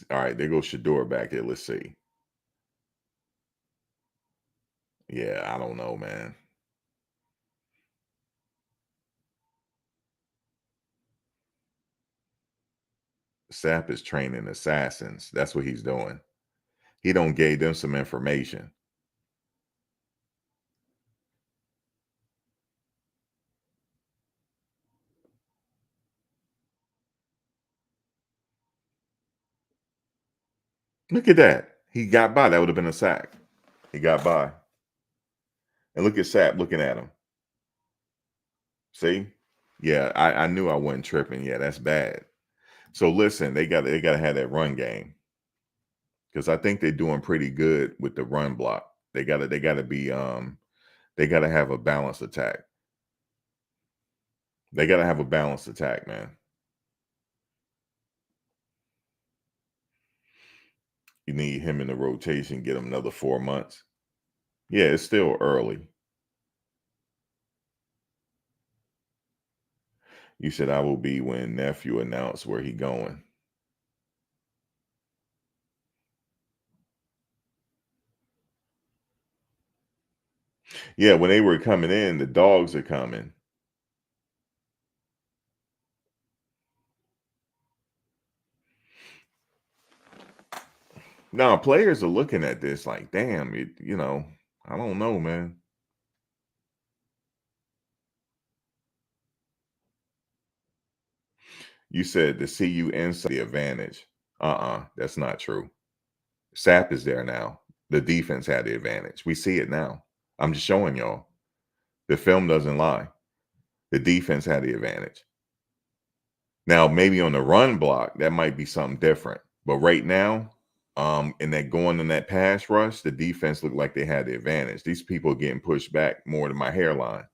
All right, there goes Shador back there. Let's see. Yeah, I don't know, man. Sap is training assassins. That's what he's doing. He don't gave them some information. Look at that. He got by. That would have been a sack. He got by. And look at Sap looking at him. See? Yeah, I knew I wasn't tripping. Yeah, that's bad. So listen, they got to have that run game. Because I think they're doing pretty good with the run block. They gotta be they gotta have a balanced attack. They gotta have a balanced attack, man. You need him in the rotation, get him another 4 months. Yeah, it's still early. You said I will be when nephew announced where he going. Yeah, when they were coming in, the dogs are coming. Now players are looking at this like, damn, I don't know, man. You said the CU inside the advantage. That's not true. Sap is there now. The defense had the advantage. We see it now. I'm just showing y'all. The film doesn't lie. The defense had the advantage. Now, maybe on the run block, that might be something different. But right now, in that going in that pass rush, the defense looked like they had the advantage. These people are getting pushed back more than my hairline.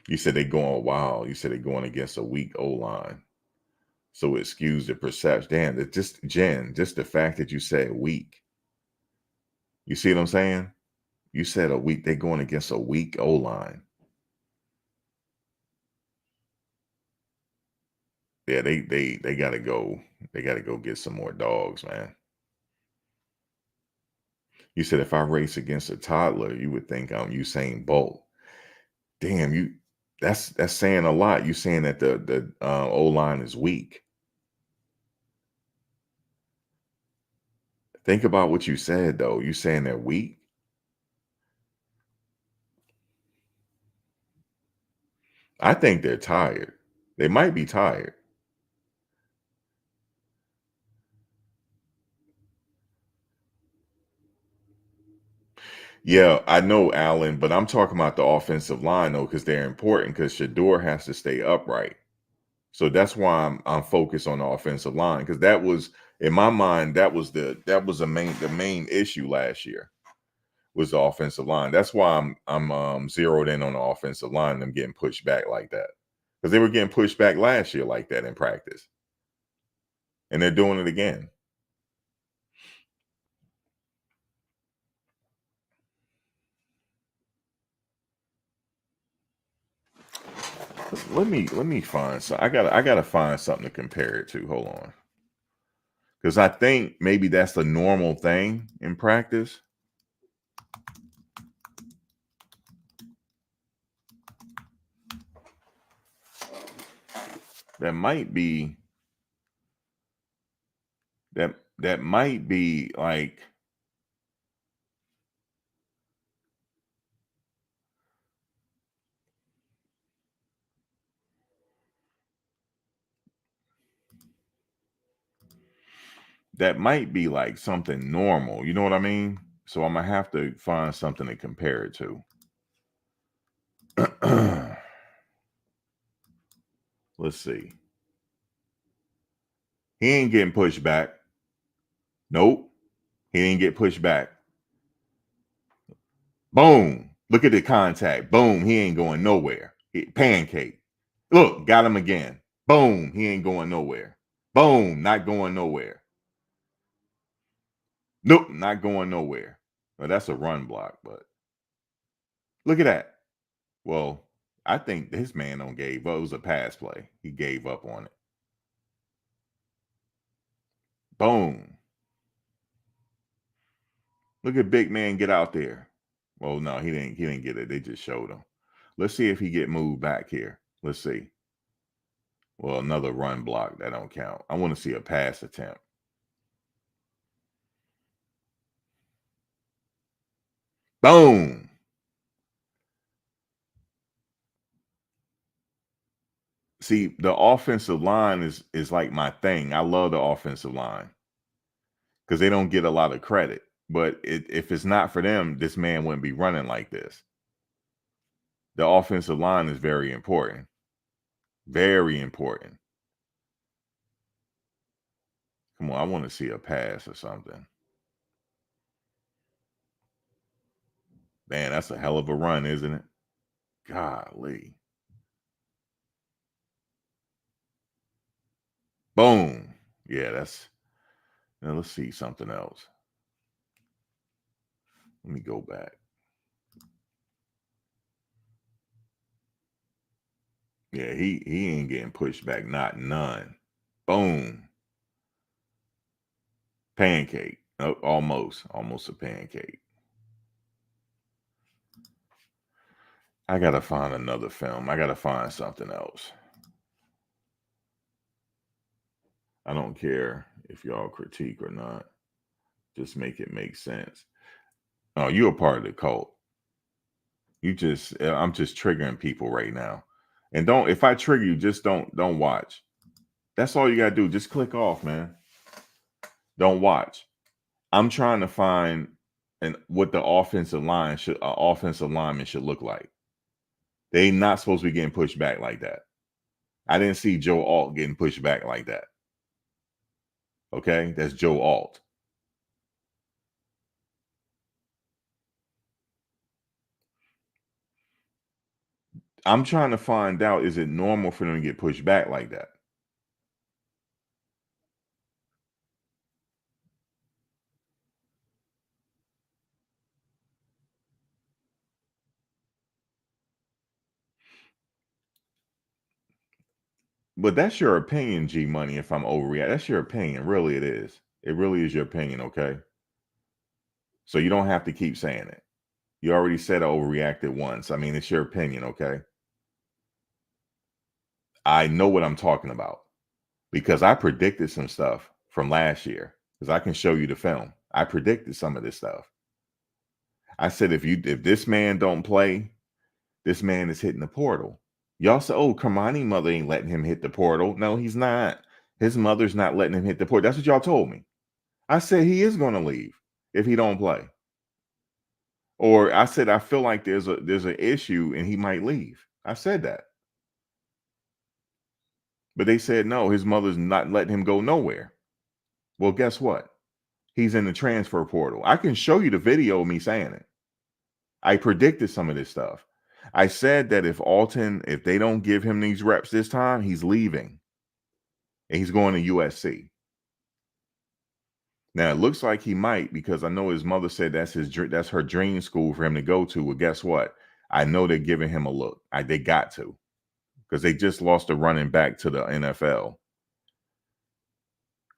You said they going wild. You said they going against a weak O line. So it skews the perception. Damn, it just Jen, just the fact that you said weak. You see what I'm saying? You said a weak, they going against a weak O line. Yeah, they gotta go. They gotta go get some more dogs, man. You said if I race against a toddler, you would think I'm Usain Bolt. Damn, that's saying a lot. You saying that the O line is weak. Think about what you said though. You saying they're weak? I think they're tired. They might be tired. Yeah, I know, Allen, but I'm talking about the offensive line though, because they're important. Because Shador has to stay upright. So that's why I'm focused on the offensive line because that was in my mind the main issue last year was the offensive line. That's why I'm zeroed in on the offensive line. Them getting pushed back like that because they were getting pushed back last year like that in practice, and they're doing it again. Let me find some. I gotta find something to compare it to. Hold on. Because I think maybe that's the normal thing in practice. That might be that might be like something normal. You know what I mean? So I'm gonna have to find something to compare it to. Let's see. He ain't getting pushed back. Nope. He didn't get pushed back. Boom. Look at the contact. Boom. He ain't going nowhere. Pancake. Look, got him again. Boom. He ain't going nowhere. Boom. Not going nowhere. Nope. Not going nowhere. Well, that's a run block, but look at that. Well, I think this man don't gave up. It was a pass play. He gave up on it. Boom. Look at big man get out there. Well, no, he didn't get it. They just showed him. Let's see if he get moved back here. Let's see. Well, another run block. That don't count. I want to see a pass attempt. Boom. See, the offensive line is like my thing. I love the offensive line because they don't get a lot of credit. But if it's not for them, this man wouldn't be running like this. The offensive line is very important. Very important. Come on, I want to see a pass or something. Man, that's a hell of a run, isn't it? Golly. Boom. Yeah, that's. Now let's see something else. Let me go back. Yeah, he ain't getting pushed back, not none. Boom. Pancake. Oh, almost a pancake. I gotta find another film. I gotta find something else. I don't care if y'all critique or not. Just make it make sense. Oh, you're a part of the cult. I'm just triggering people right now. And don't, if I trigger you, just don't watch. That's all you gotta do. Just click off, man. Don't watch. I'm trying to find what the offensive lineman should look like. They not supposed to be getting pushed back like that. I didn't see Joe Alt getting pushed back like that. Okay, that's Joe Alt. I'm trying to find out, is it normal for them to get pushed back like that? But that's your opinion, G Money. If I'm overreacting, that's your opinion. Really, it is. It really is your opinion, okay? So you don't have to keep saying it. You already said I overreacted once. I mean, it's your opinion, okay? I know what I'm talking about because I predicted some stuff from last year. Because I can show you the film. I predicted some of this stuff. I said if this man don't play, this man is hitting the portal. Y'all say, oh, Cormani mother ain't letting him hit the portal. No, he's not. His mother's not letting him hit the portal. That's what y'all told me. I said he is going to leave if he don't play. Or I said I feel like there's an issue and he might leave. I said that. But they said no, his mother's not letting him go nowhere. Well, guess what? He's in the transfer portal. I can show you the video of me saying it. I predicted some of this stuff. I said that if they don't give him these reps this time, he's leaving. And he's going to USC. Now it looks like he might, because I know his mother said that's her dream school for him to go to. Well, guess what? I know they're giving him a look. They got to. because they just lost a running back to the NFL.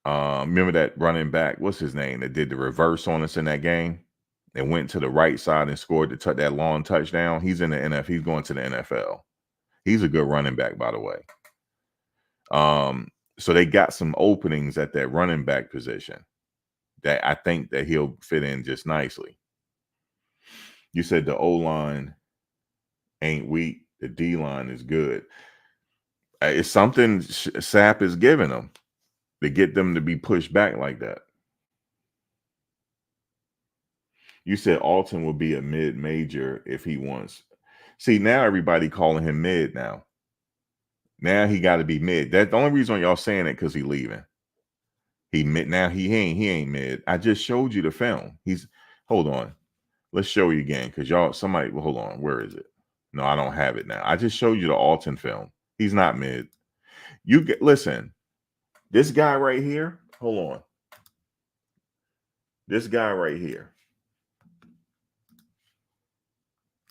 Remember that running back? What's his name? That did the reverse on us in that game and went to the right side and scored that long touchdown. He's in the NFL. He's going to the NFL. He's a good running back, by the way. So they got some openings at that running back position that I think that he'll fit in just nicely. You said the O-line ain't weak. The D-line is good. It's something Sapp is giving them to get them to be pushed back like that. You said Alton will be a mid-major if he wants. See, now everybody calling him mid now. Now he got to be mid. That's the only reason y'all saying it because he leaving. He mid now. He ain't mid. I just showed you the film. Hold on. Let's show you again because somebody hold on. Where is it? No, I don't have it now. I just showed you the Alton film. He's not mid. Listen. This guy right here. Hold on. This guy right here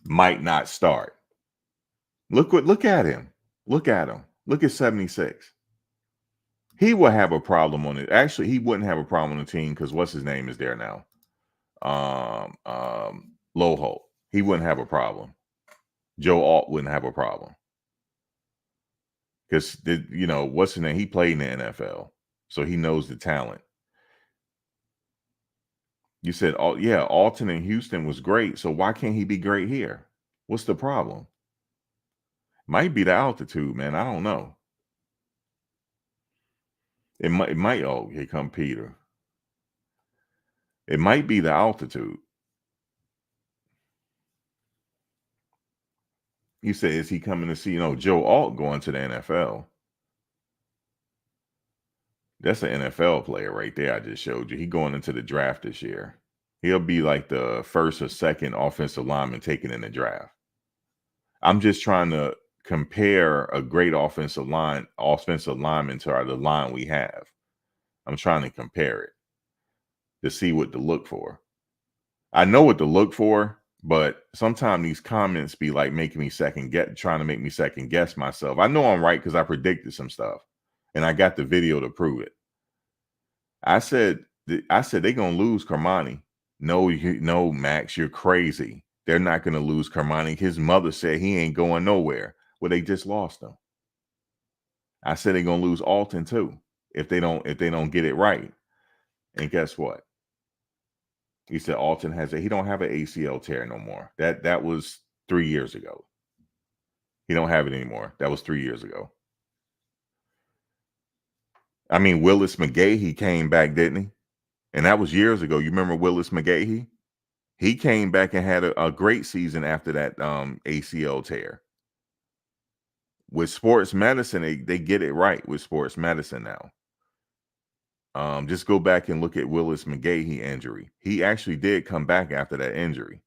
might not start. Look at him. Look at him. Look at 76. He will have a problem on it. Actually, he wouldn't have a problem on the team because what's his name is there now? Loho. He wouldn't have a problem. Joe Alt wouldn't have a problem. Because what's his name? He played in the NFL. So he knows the talent. You said, yeah, Alton in Houston was great. So why can't he be great here? What's the problem? Might be the altitude, man. I don't know. It might. Oh, here come Peter. It might be the altitude. You say, is he coming to see, Joe Alt going to the NFL? That's an NFL player right there. I just showed you. He going into the draft this year. He'll be like the first or second offensive lineman taken in the draft. I'm just trying to compare a great offensive lineman to the line we have. I'm trying to compare it to see what to look for. I know what to look for, but sometimes these comments be like trying to make me second guess myself. I know I'm right because I predicted some stuff and I got the video to prove it. I said they're gonna lose Cormani. No, Max, you're crazy. They're not gonna lose Cormani. His mother said he ain't going nowhere. Well, they just lost him. I said they're gonna lose Alton too if they don't get it right. And guess what? He said Alton he don't have an ACL tear no more. That was 3 years ago. He don't have it anymore. That was 3 years ago. I mean, Willis McGahee came back, didn't he? And that was years ago. You remember Willis McGahee? He came back and had a great season after that ACL tear. With sports medicine, they get it right with sports medicine now. Just go back and look at Willis McGahee injury. He actually did come back after that injury.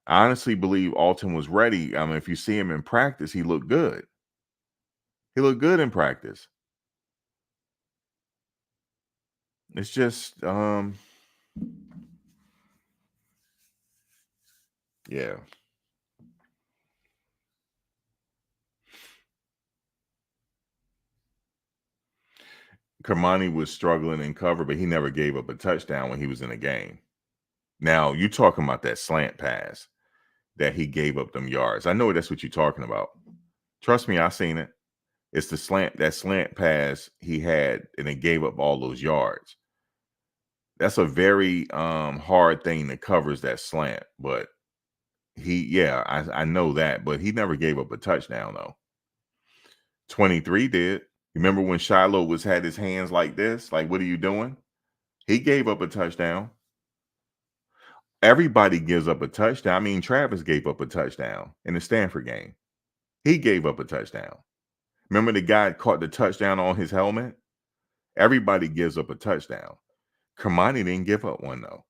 I honestly believe Alton was ready. I mean, if you see him in practice, he looked good. He looked good in practice. It's just, yeah. Cormani was struggling in cover, but he never gave up a touchdown when he was in a game. Now, you talking about that slant pass that he gave up them yards. I know that's what you're talking about. Trust me, I seen it. It's that slant pass he had, and it gave up all those yards. That's a very hard thing to cover is that slant. But I know that, but he never gave up a touchdown though. 23 did. Remember when Shiloh had his hands like this? Like, what are you doing? He gave up a touchdown. Everybody gives up a touchdown. I mean, Travis gave up a touchdown in the Stanford game. He gave up a touchdown. Remember the guy caught the touchdown on his helmet? Everybody gives up a touchdown. Cormani didn't give up one, though.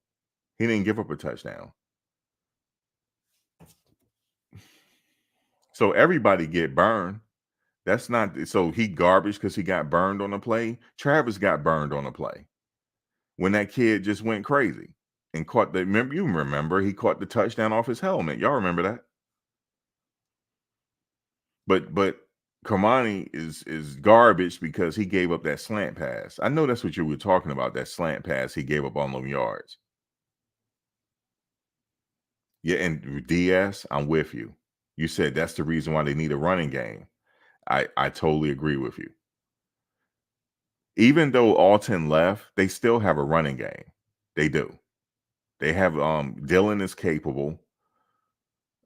He didn't give up a touchdown. So everybody get burned. That's not so he garbage because he got burned on a play. Travis got burned on a play when that kid just went crazy and caught remember he caught the touchdown off his helmet. Y'all remember that? But Cormani is garbage because he gave up that slant pass. I know that's what you were talking about, that slant pass he gave up on them yards. Yeah, and DS, I'm with you. You said that's the reason why they need a running game. I totally agree with you. Even though Alton left, they still have a running game. They do. They have Dylan is capable.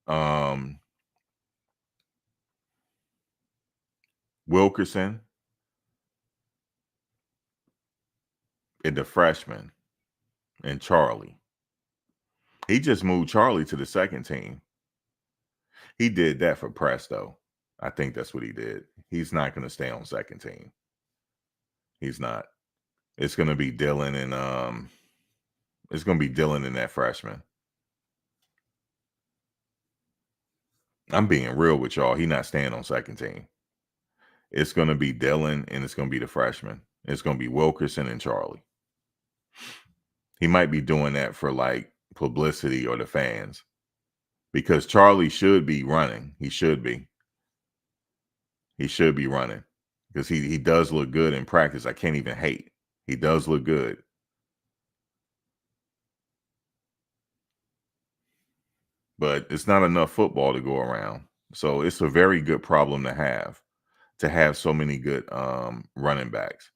Um Wilkerson and the freshman and Charlie. He just moved Charlie to the second team. He did that for Presto. I think that's what he did. He's not going to stay on second team. He's not. It's going to be Dylan and it's going to be Dylan and that freshman. I'm being real with y'all. He's not staying on second team. It's going to be Dylan and it's going to be the freshman. It's going to be Wilkerson and Charlie. He might be doing that for like publicity or the fans because Charlie should be running. He should be. He should be running because he does look good in practice. I can't even hate. He does look good. But it's not enough football to go around. So it's a very good problem to have so many good running backs.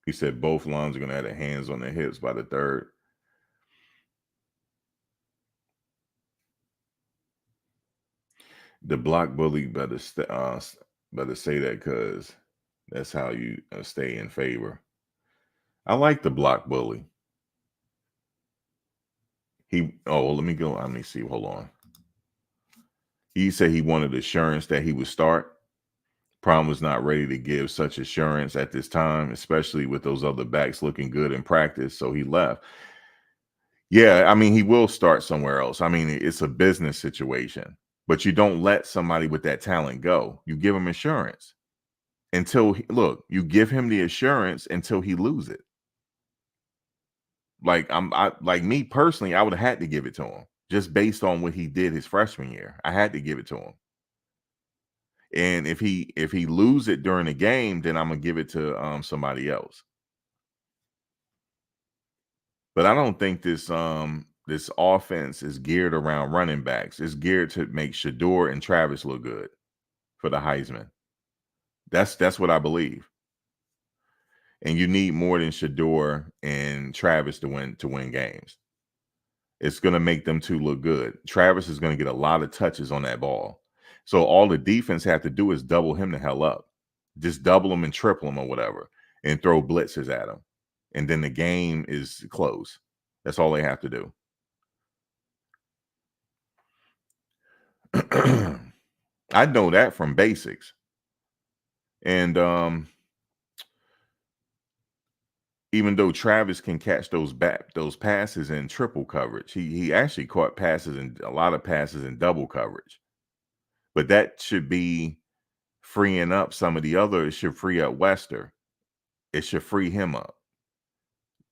He said both lines are going to have their hands on their hips by the third. The block bully better say that because that's how you stay in favor. I like the block bully. Let me go. Let me see. Hold on. He said he wanted assurance that he would start. Prom was not ready to give such assurance at this time, especially with those other backs looking good in practice. So he left. Yeah, I mean, he will start somewhere else. I mean, it's a business situation, but you don't let somebody with that talent go. You give him assurance you give him the assurance until he lose it. Like me personally, I would have had to give it to him just based on what he did his freshman year. I had to give it to him. And if he lose it during the game, then I'm gonna give it to somebody else. But I don't think this offense is geared around running backs. It's geared to make Shador and Travis look good for the Heisman. That's what I believe. And you need more than Shador and Travis to win games. It's going to make them two look good. Travis is going to get a lot of touches on that ball. So all the defense have to do is double him the hell up. Just double him and triple him or whatever and throw blitzes at him. And then the game is close. That's all they have to do. I know that from basics. And even though Travis can catch those passes in triple coverage, he actually caught passes and a lot of passes in double coverage. But that should be freeing up some of the others. It should free up Wester. It should free him up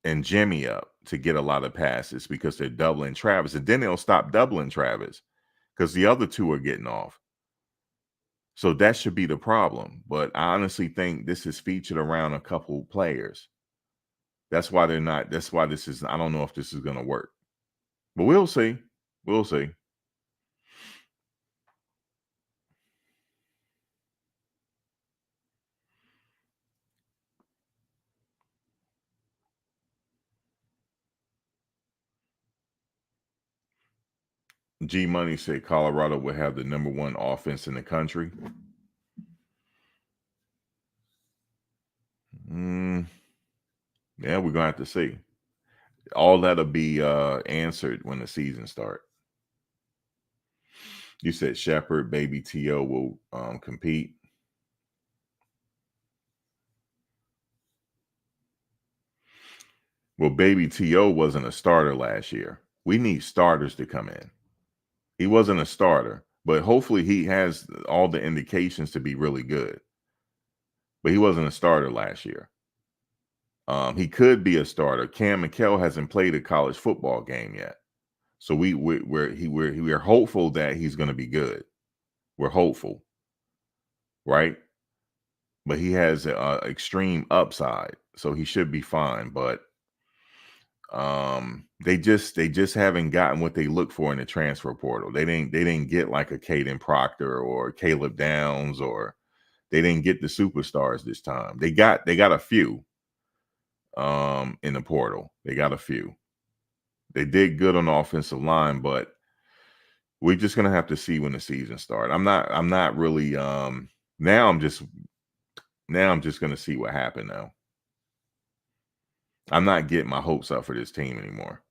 and Jimmy up to get a lot of passes because they're doubling Travis. And then they'll stop doubling Travis because the other two are getting off. So that should be the problem. But I honestly think this is featured around a couple players. That's why they're not. That's why this is. I don't know if this is going to work, but we'll see. We'll see. G Money said Colorado will have the #1 offense in the country. Yeah, we're gonna have to see. All that'll be answered when the season starts. You said Shepard, Baby T.O. will compete. Well, Baby T.O. wasn't a starter last year. We need starters to come in. He wasn't a starter, but hopefully he has all the indications to be really good. But he wasn't a starter last year. He could be a starter. Cam McCall hasn't played a college football game yet. So we're hopeful that he's going to be good. We're hopeful, right? But he has a extreme upside, so he should be fine. But they just haven't gotten what they look for in the transfer portal. They didn't get like a Caden Proctor or Caleb Downs, or they didn't get the superstars this time. They got a few in the portal. They got a few. They did good on the offensive line, but we're just gonna have to see when the season starts. I'm not really now I'm just gonna see what happened now. I'm not getting my hopes up for this team anymore.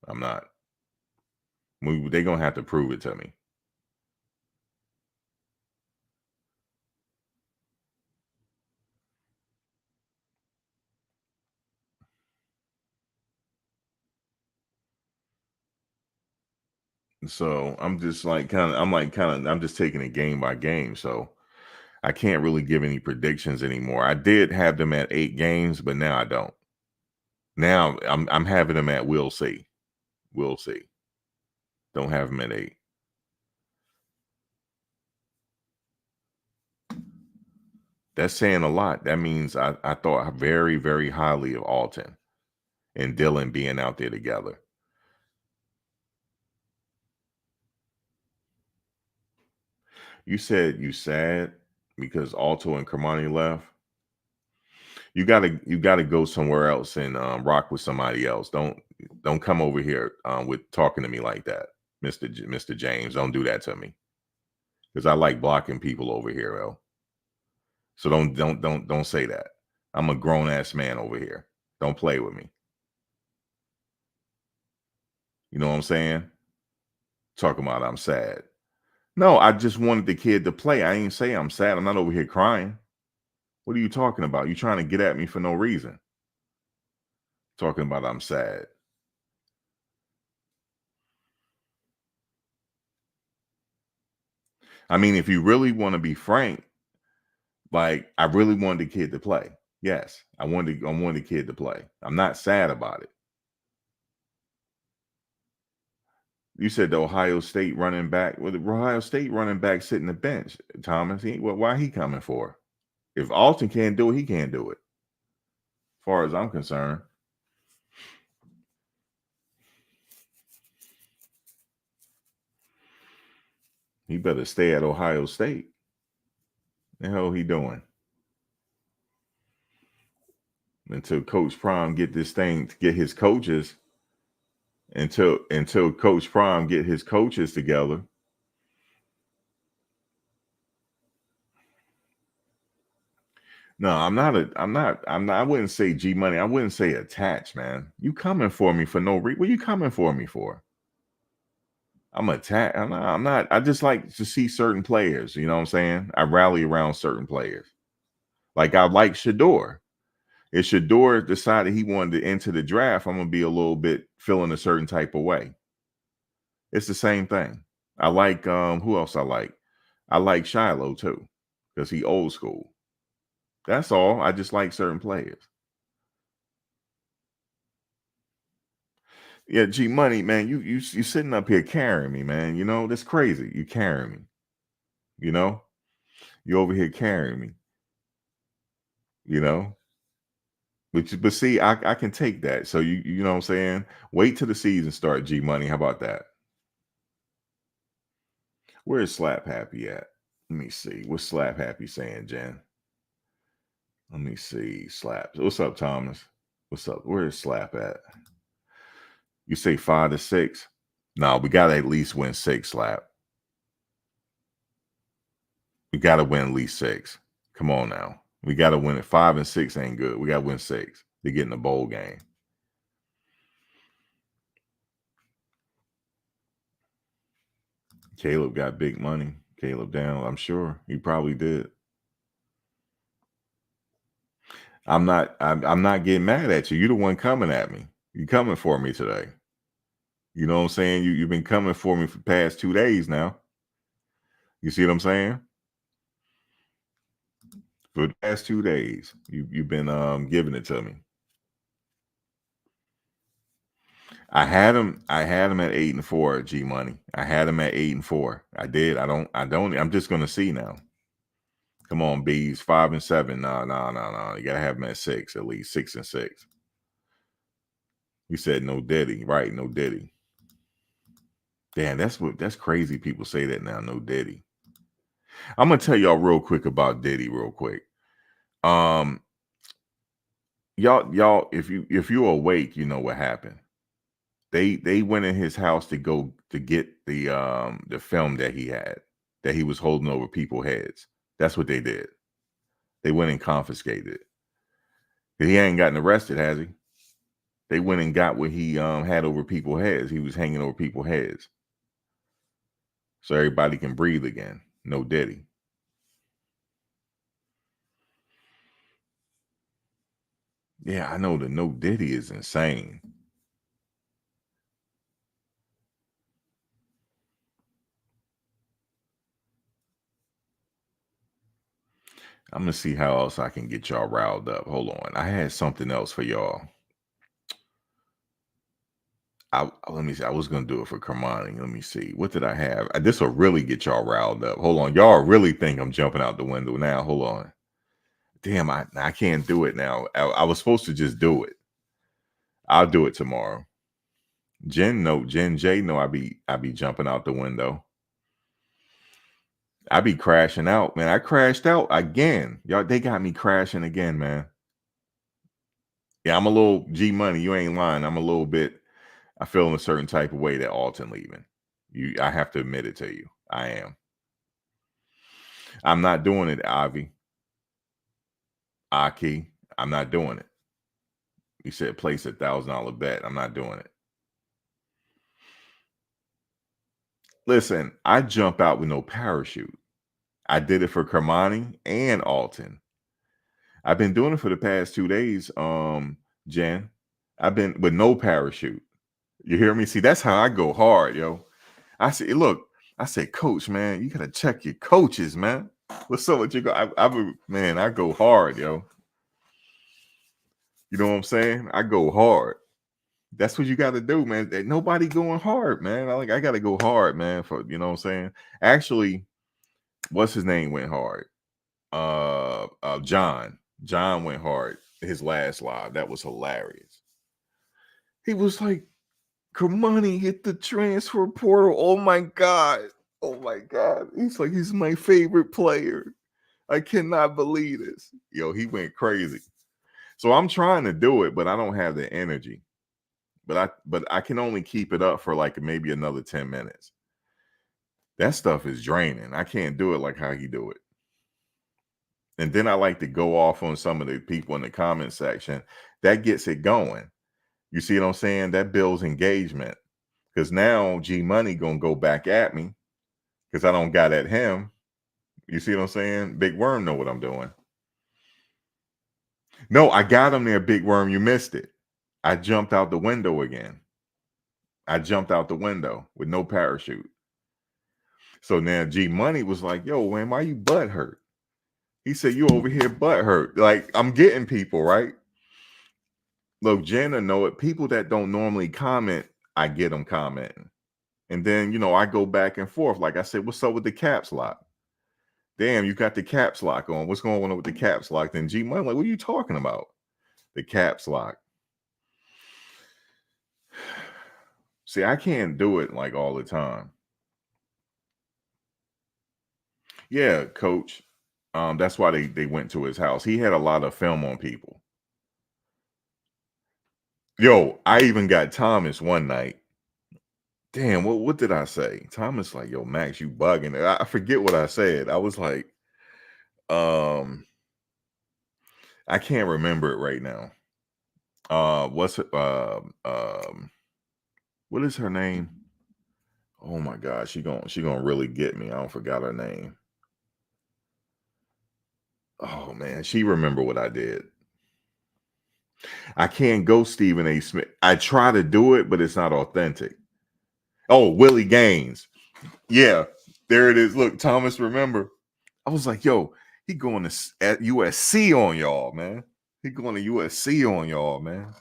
I'm not. They're gonna have to prove it to me. So I'm just like I'm just taking it game by game. So I can't really give any predictions anymore. I did have them at 8 games, but now I don't. Now I'm having them at we'll see. We'll see. Don't have them at 8. That's saying a lot. That means I thought very, very highly of Alton and Dylan being out there together. You said you sad because Alto and Cormani left. You gotta go somewhere else and rock with somebody else. Don't come over here with talking to me like that, Mr. James. Don't do that to me because I like blocking people over here, though. So don't say that. I'm a grown ass man over here. Don't play with me. You know what I'm saying? Talking about I'm sad. No, I just wanted the kid to play. I ain't say I'm sad. I'm not over here crying. What are you talking about? You trying to get at me for no reason. Talking about I'm sad. I mean, if you really want to be frank, like I really wanted the kid to play. Yes, I wanted the kid to play. I'm not sad about it. You said the Ohio State running back. Well, the Ohio State running back sitting the bench, Thomas. Why he coming for? If Alton can't do it, he can't do it. As far as I'm concerned. He better stay at Ohio State. The hell he doing? Until Coach Prime get this thing, get his coaches. Until Coach Prime get his coaches together. No, I wouldn't say G Money. I wouldn't say attached, man. You coming for me for no reason. What you coming for me for? I'm attached. I'm not. I just like to see certain players. You know what I'm saying? I rally around certain players. Like I like Shador. If Shador decided he wanted to enter the draft, I'm gonna be a little bit feeling a certain type of way. It's the same thing. I like who else I like? I like Shiloh too, because he old school. That's all. I just like certain players. Yeah, G Money, man, you sitting up here carrying me, man. You know, that's crazy. You carrying me. You know? You over here carrying me, you know? But see, I can take that. So you know what I'm saying? Wait till the season start, G Money. How about that? Where is Slap Happy at? Let me see. What's Slap Happy saying, Jen? Let me see. Slaps. What's up, Thomas? What's up? Where is Slap at? You say 5 to 6? No, we gotta at least win 6, Slap. We gotta win at least 6. Come on now. We gotta win it. 5 and 6 ain't good. We gotta win 6 to get in the bowl game. Caleb got big money. Caleb down, I'm sure. He probably did. I'm not getting mad at you. You're the one coming at me. You coming for me today. You know what I'm saying? You've been coming for me for the past 2 days now. You see what I'm saying? For the past 2 days, you've been giving it to me. I had him at 8-4, G Money. I had him at 8-4. I did. I'm just gonna see now. Come on, B's 5-7. No. You gotta have him at 6, at least 6-6. You said no Diddy, right? No Diddy. Damn, that's crazy. People say that now. No Diddy. I'm gonna tell y'all real quick about Diddy, real quick. Y'all, if you're awake, you know what happened. They went in his house to go to get the film that he was holding over people's heads. That's what they did. They went and confiscated it. He ain't gotten arrested, has he? They went and got what he had over people's heads. He was hanging over people's heads, so everybody can breathe again. No Diddy. Yeah, I know the no Diddy is insane. I'm gonna see how else I can get y'all riled up. Hold on, I had something else for y'all. Let me see. I was gonna do it for Cormani. Let me see. What did I have? This will really get y'all riled up. Hold on, y'all really think I'm jumping out the window now? Hold on. Damn, I can't do it now. I was supposed to just do it. I'll do it tomorrow. Jen J, no, I be jumping out the window. I be crashing out, man. I crashed out again. Y'all, they got me crashing again, man. Yeah, I'm a little G Money. You ain't lying. I'm a little bit. I feel in a certain type of way that Alton leaving. I have to admit it to you. I am. I'm not doing it, Avi. Aki. I'm not doing it. You said place $1,000 bet. I'm not doing it. Listen, I jump out with no parachute. I did it for Cormani and Alton. I've been doing it for the past 2 days, Jen. I've been with no parachute. You hear me? See, that's how I go hard, yo. I say, look, I said, Coach, man, you gotta check your coaches, man. What's up with you? Man, I go hard, yo. You know what I'm saying? I go hard. That's what you got to do, man. Nobody going hard, man. I got to go hard, man. For you know what I'm saying. Actually, what's his name went hard? John. John went hard. His last live, that was hilarious. He was like, Cormani hit the transfer portal. Oh my god. Oh my god. He's like, he's my favorite player. I cannot believe this. Yo, he went crazy. So I'm trying to do it, but I don't have the energy. But I can only keep it up for like maybe another 10 minutes. That stuff is draining. I can't do it like how he do it. And then I like to go off on some of the people in the comment section. That gets it going. You see what I'm saying? That builds engagement. Because now G Money gonna go back at me because I don't got at him. You see what I'm saying? Big Worm know what I'm doing. No, I got him there, Big Worm. You missed it. I jumped out the window again. I jumped out the window with no parachute. So now G Money was like, yo, man, why you butt hurt? He said, you over here butt hurt. Like, I'm getting people, right? Look, Jenna know it. People that don't normally comment, I get them commenting. And then, you know, I go back and forth. Like I said, what's up with the caps lock? Damn, you got the caps lock on. What's going on with the caps lock? Then G Money, like, what are you talking about? The caps lock. See, I can't do it like all the time. Yeah, coach. That's why they went to his house. He had a lot of film on people. Yo, I even got Thomas one night. Damn, what did I say? Thomas like, yo, Max, you bugging. I forget what I said. I was like, I can't remember it right now. What's it? What is her name? Oh my God, she gonna really get me. I don't forgot her name. Oh man, she remember what I did. I can't go Stephen A. Smith. I try to do it, but it's not authentic. Oh, Willie Gaines. Yeah, there it is. Look, Thomas, remember? I was like, yo, he going to at USC on y'all, man. He going to USC on y'all, man.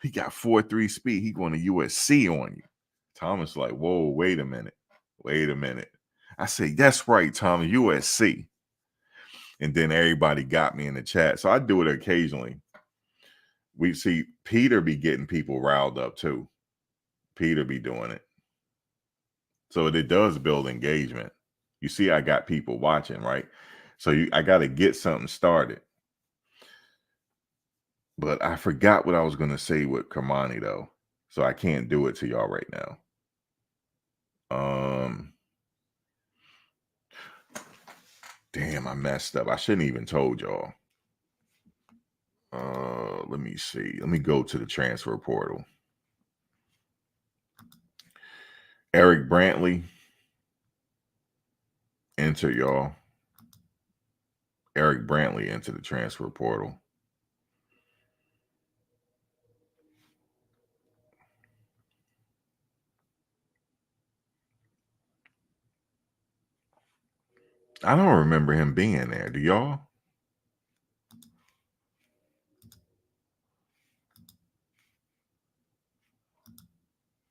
He got 4.3 speed. He going to USC on you. Thomas like, whoa, wait a minute. Wait a minute. I say, that's right, Thomas, USC. And then everybody got me in the chat. So I do it occasionally. We see Peter be getting people riled up too. Peter be doing it. So it does build engagement. You see, I got people watching, right? So I got to get something started. But I forgot what I was going to say with Cormani though. So I can't do it to y'all right now. Damn, I messed up. I shouldn't even told y'all. Let me see. Let me go to the transfer portal. Eric Brantley. Enter y'all. Eric Brantley into the transfer portal. I don't remember him being there. Do y'all?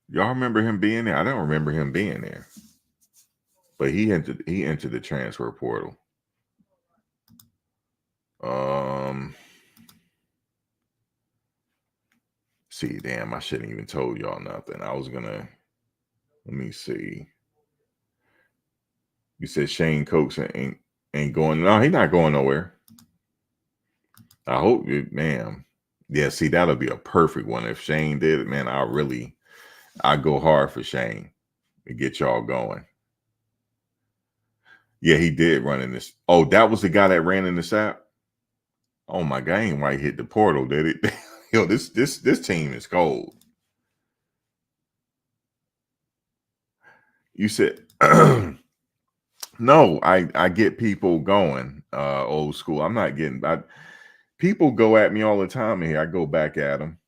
Y'all remember him being there? I don't remember him being there. But he entered the transfer portal. See, damn, I shouldn't even told y'all nothing. I was gonna, let me see. You said Shane Coxon ain't going. No, he's not going nowhere. I hope it, man. Yeah, see, that'll be a perfect one. If Shane did it, man, I go hard for Shane to get y'all going. Yeah, he did run in this. Oh, that was the guy that ran in this app? Oh my God, ain't right hit the portal, did it? Yo, this team is cold. You said no, I get people going, old school. I'm not getting people go at me all the time here. I go back at them.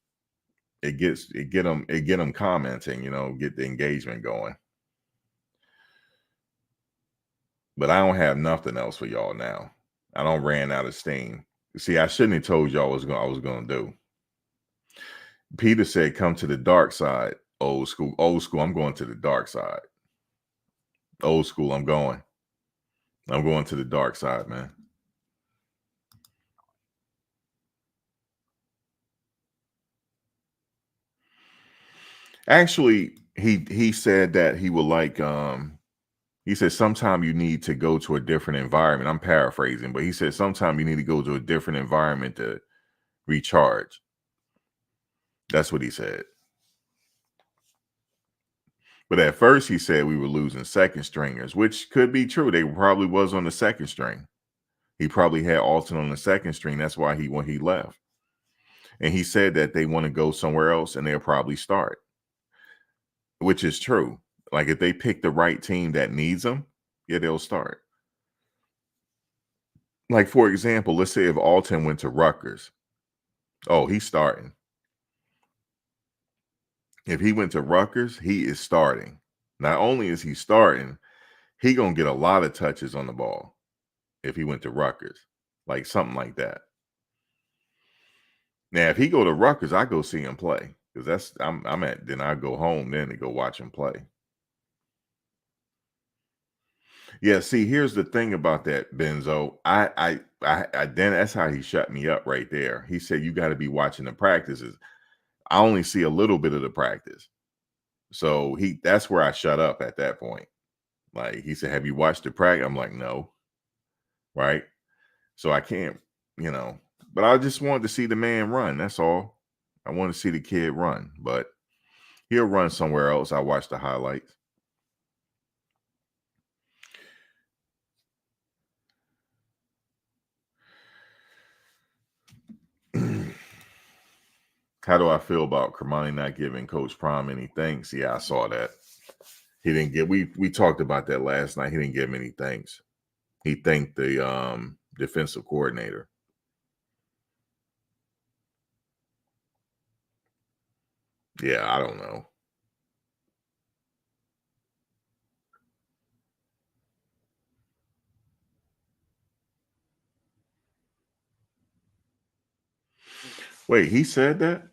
It get them commenting, get the engagement going. But I don't have nothing else for y'all now. I don't ran out of steam. See, I shouldn't have told y'all what I was gonna do. Peter said, "Come to the dark side, old school." Old school, I'm going to the dark side. Old school, I'm going to the dark side, man. Actually, he said that he would like he said sometime you need to go to a different environment. I'm paraphrasing, but he said sometime you need to go to a different environment to recharge. That's what he said. But at first he said we were losing second stringers, which could be true. They probably was on the second string. He probably had Alton on the second string. That's why when he left. And he said that they want to go somewhere else and they'll probably start, which is true. Like if they pick the right team that needs them, yeah, they'll start. Like, for example, let's say if Alton went to Rutgers. Oh, he's starting. If he went to Rutgers, he is starting. Not only is he starting, he going to get a lot of touches on the ball if he went to Rutgers. Like something like that. Now, if he go to Rutgers, I go see him play. Because then I go home then to go watch him play. Yeah, see, here's the thing about that, Benzo. I then that's how he shut me up right there. He said you got to be watching the practices. I only see a little bit of the practice. So that's where I shut up at that point. Like he said, have you watched the practice? I'm like, no. Right. So I can't, but I just wanted to see the man run. That's all. I want to see the kid run, but he'll run somewhere else. I watch the highlights. How do I feel about Cormani not giving Coach Prime any thanks? Yeah, I saw that. He didn't get. We talked about that last night. He didn't give him any thanks. He thanked the defensive coordinator. Yeah, I don't know. Wait, he said that?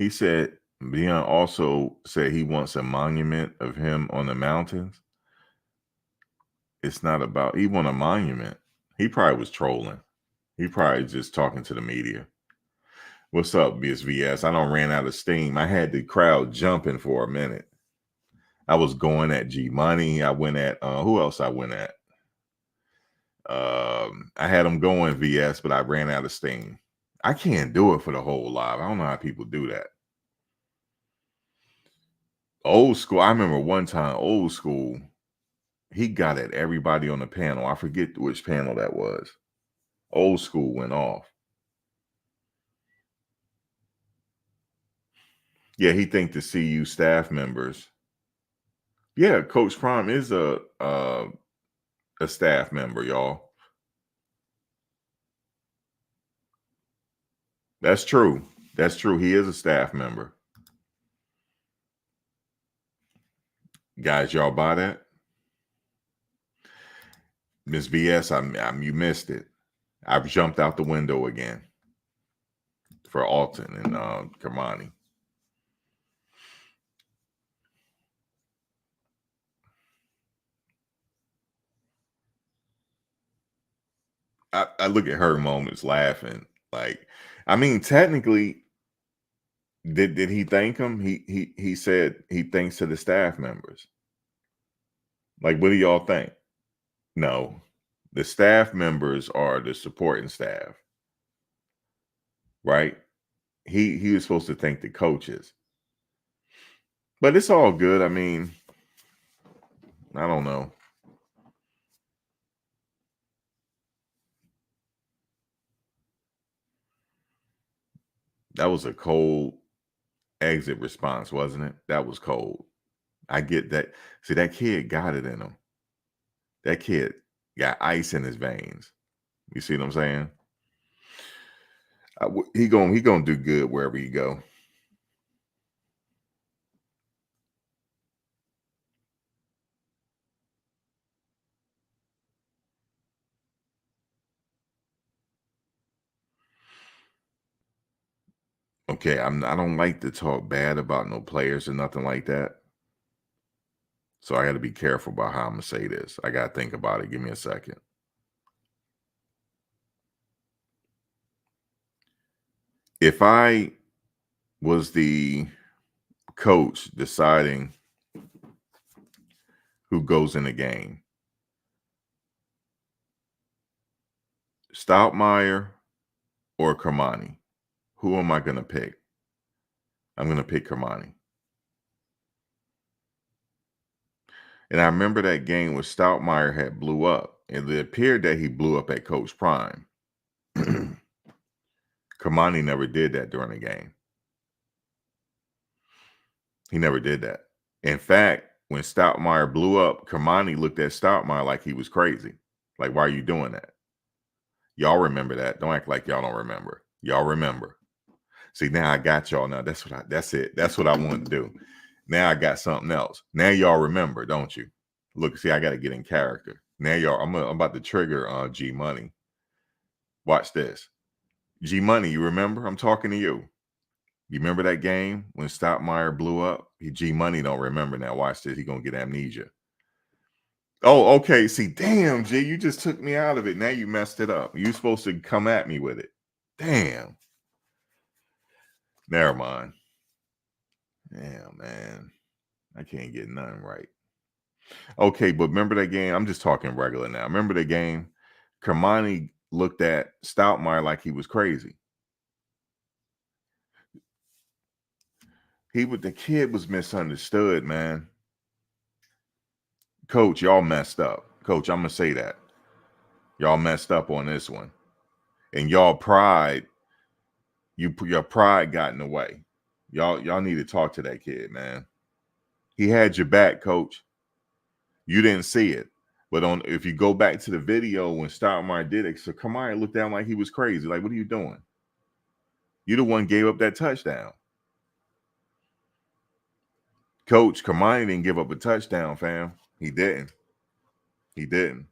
He said Deion also said he wants a monument of him on the mountains. It's not about he want a monument. He probably was trolling. He probably just talking to the media. What's up, BSVS? I don't ran out of steam. I had the crowd jumping for a minute. I was going at G Money. I went at who else I went at? I had them going VS, but I ran out of steam. I can't do it for the whole live. I don't know how people do that. Old school. I remember one time, old school, he got at everybody on the panel. I forget which panel that was. Old school went off. Yeah, he think the CU staff members. Yeah, Coach Prime is a staff member, y'all. That's true. That's true. He is a staff member. Guys, y'all buy that? Miss BS, you missed it. I've jumped out the window again for Alton and Cormani. I look at her moments laughing. Like, I mean, technically, did he thank him? He said he thanks to the staff members. Like, what do y'all think? No, the staff members are the supporting staff, right? He was supposed to thank the coaches, but it's all good. I mean, I don't know. That was a cold exit response, wasn't it? That was cold. I get that. See, that kid got it in him. That kid got ice in his veins. You see what I'm saying? He gonna do good wherever he go. Okay, I don't like to talk bad about no players or nothing like that. So I got to be careful about how I'm gonna say this. I got to think about it. Give me a second. If I was the coach deciding who goes in the game, Stoutmeyer or Cormani, who am I going to pick? I'm going to pick Cormani. And I remember that game where Stoutmeyer had blew up. And it appeared that he blew up at Coach Prime. Cormani never did that during the game. He never did that. In fact, when Stoutmeyer blew up, Cormani looked at Stoutmeyer like he was crazy. Like, why are you doing that? Y'all remember that. Don't act like y'all don't remember. Y'all remember. See, now I got y'all. Now that's it. That's what I want to do. Now I got something else. Now y'all remember, don't you? Look, see, I got to get in character. Now y'all, I'm about to trigger G Money. Watch this. G Money, you remember? I'm talking to you. You remember that game when Stoutmeyer blew up? G Money don't remember now. Watch this. He gonna get amnesia. Oh, okay. See, damn, G, you just took me out of it. Now you messed it up. You supposed to come at me with it. Damn. Never mind. Damn, man. I can't get nothing right. Okay, but remember that game? I'm just talking regular now. Remember the game? Cormani looked at Stoutmeyer like he was crazy. The kid was misunderstood, man. Coach, y'all messed up. Coach, I'm gonna say that. Y'all messed up on this one. And y'all pride, your pride got in the way. Y'all need to talk to that kid, man. He had your back, coach. You didn't see it. But if you go back to the video when Stoutmeyer did it, so Cormani looked down like he was crazy. Like, what are you doing? You the one gave up that touchdown. Coach, Cormani didn't give up a touchdown, fam. He didn't. He didn't.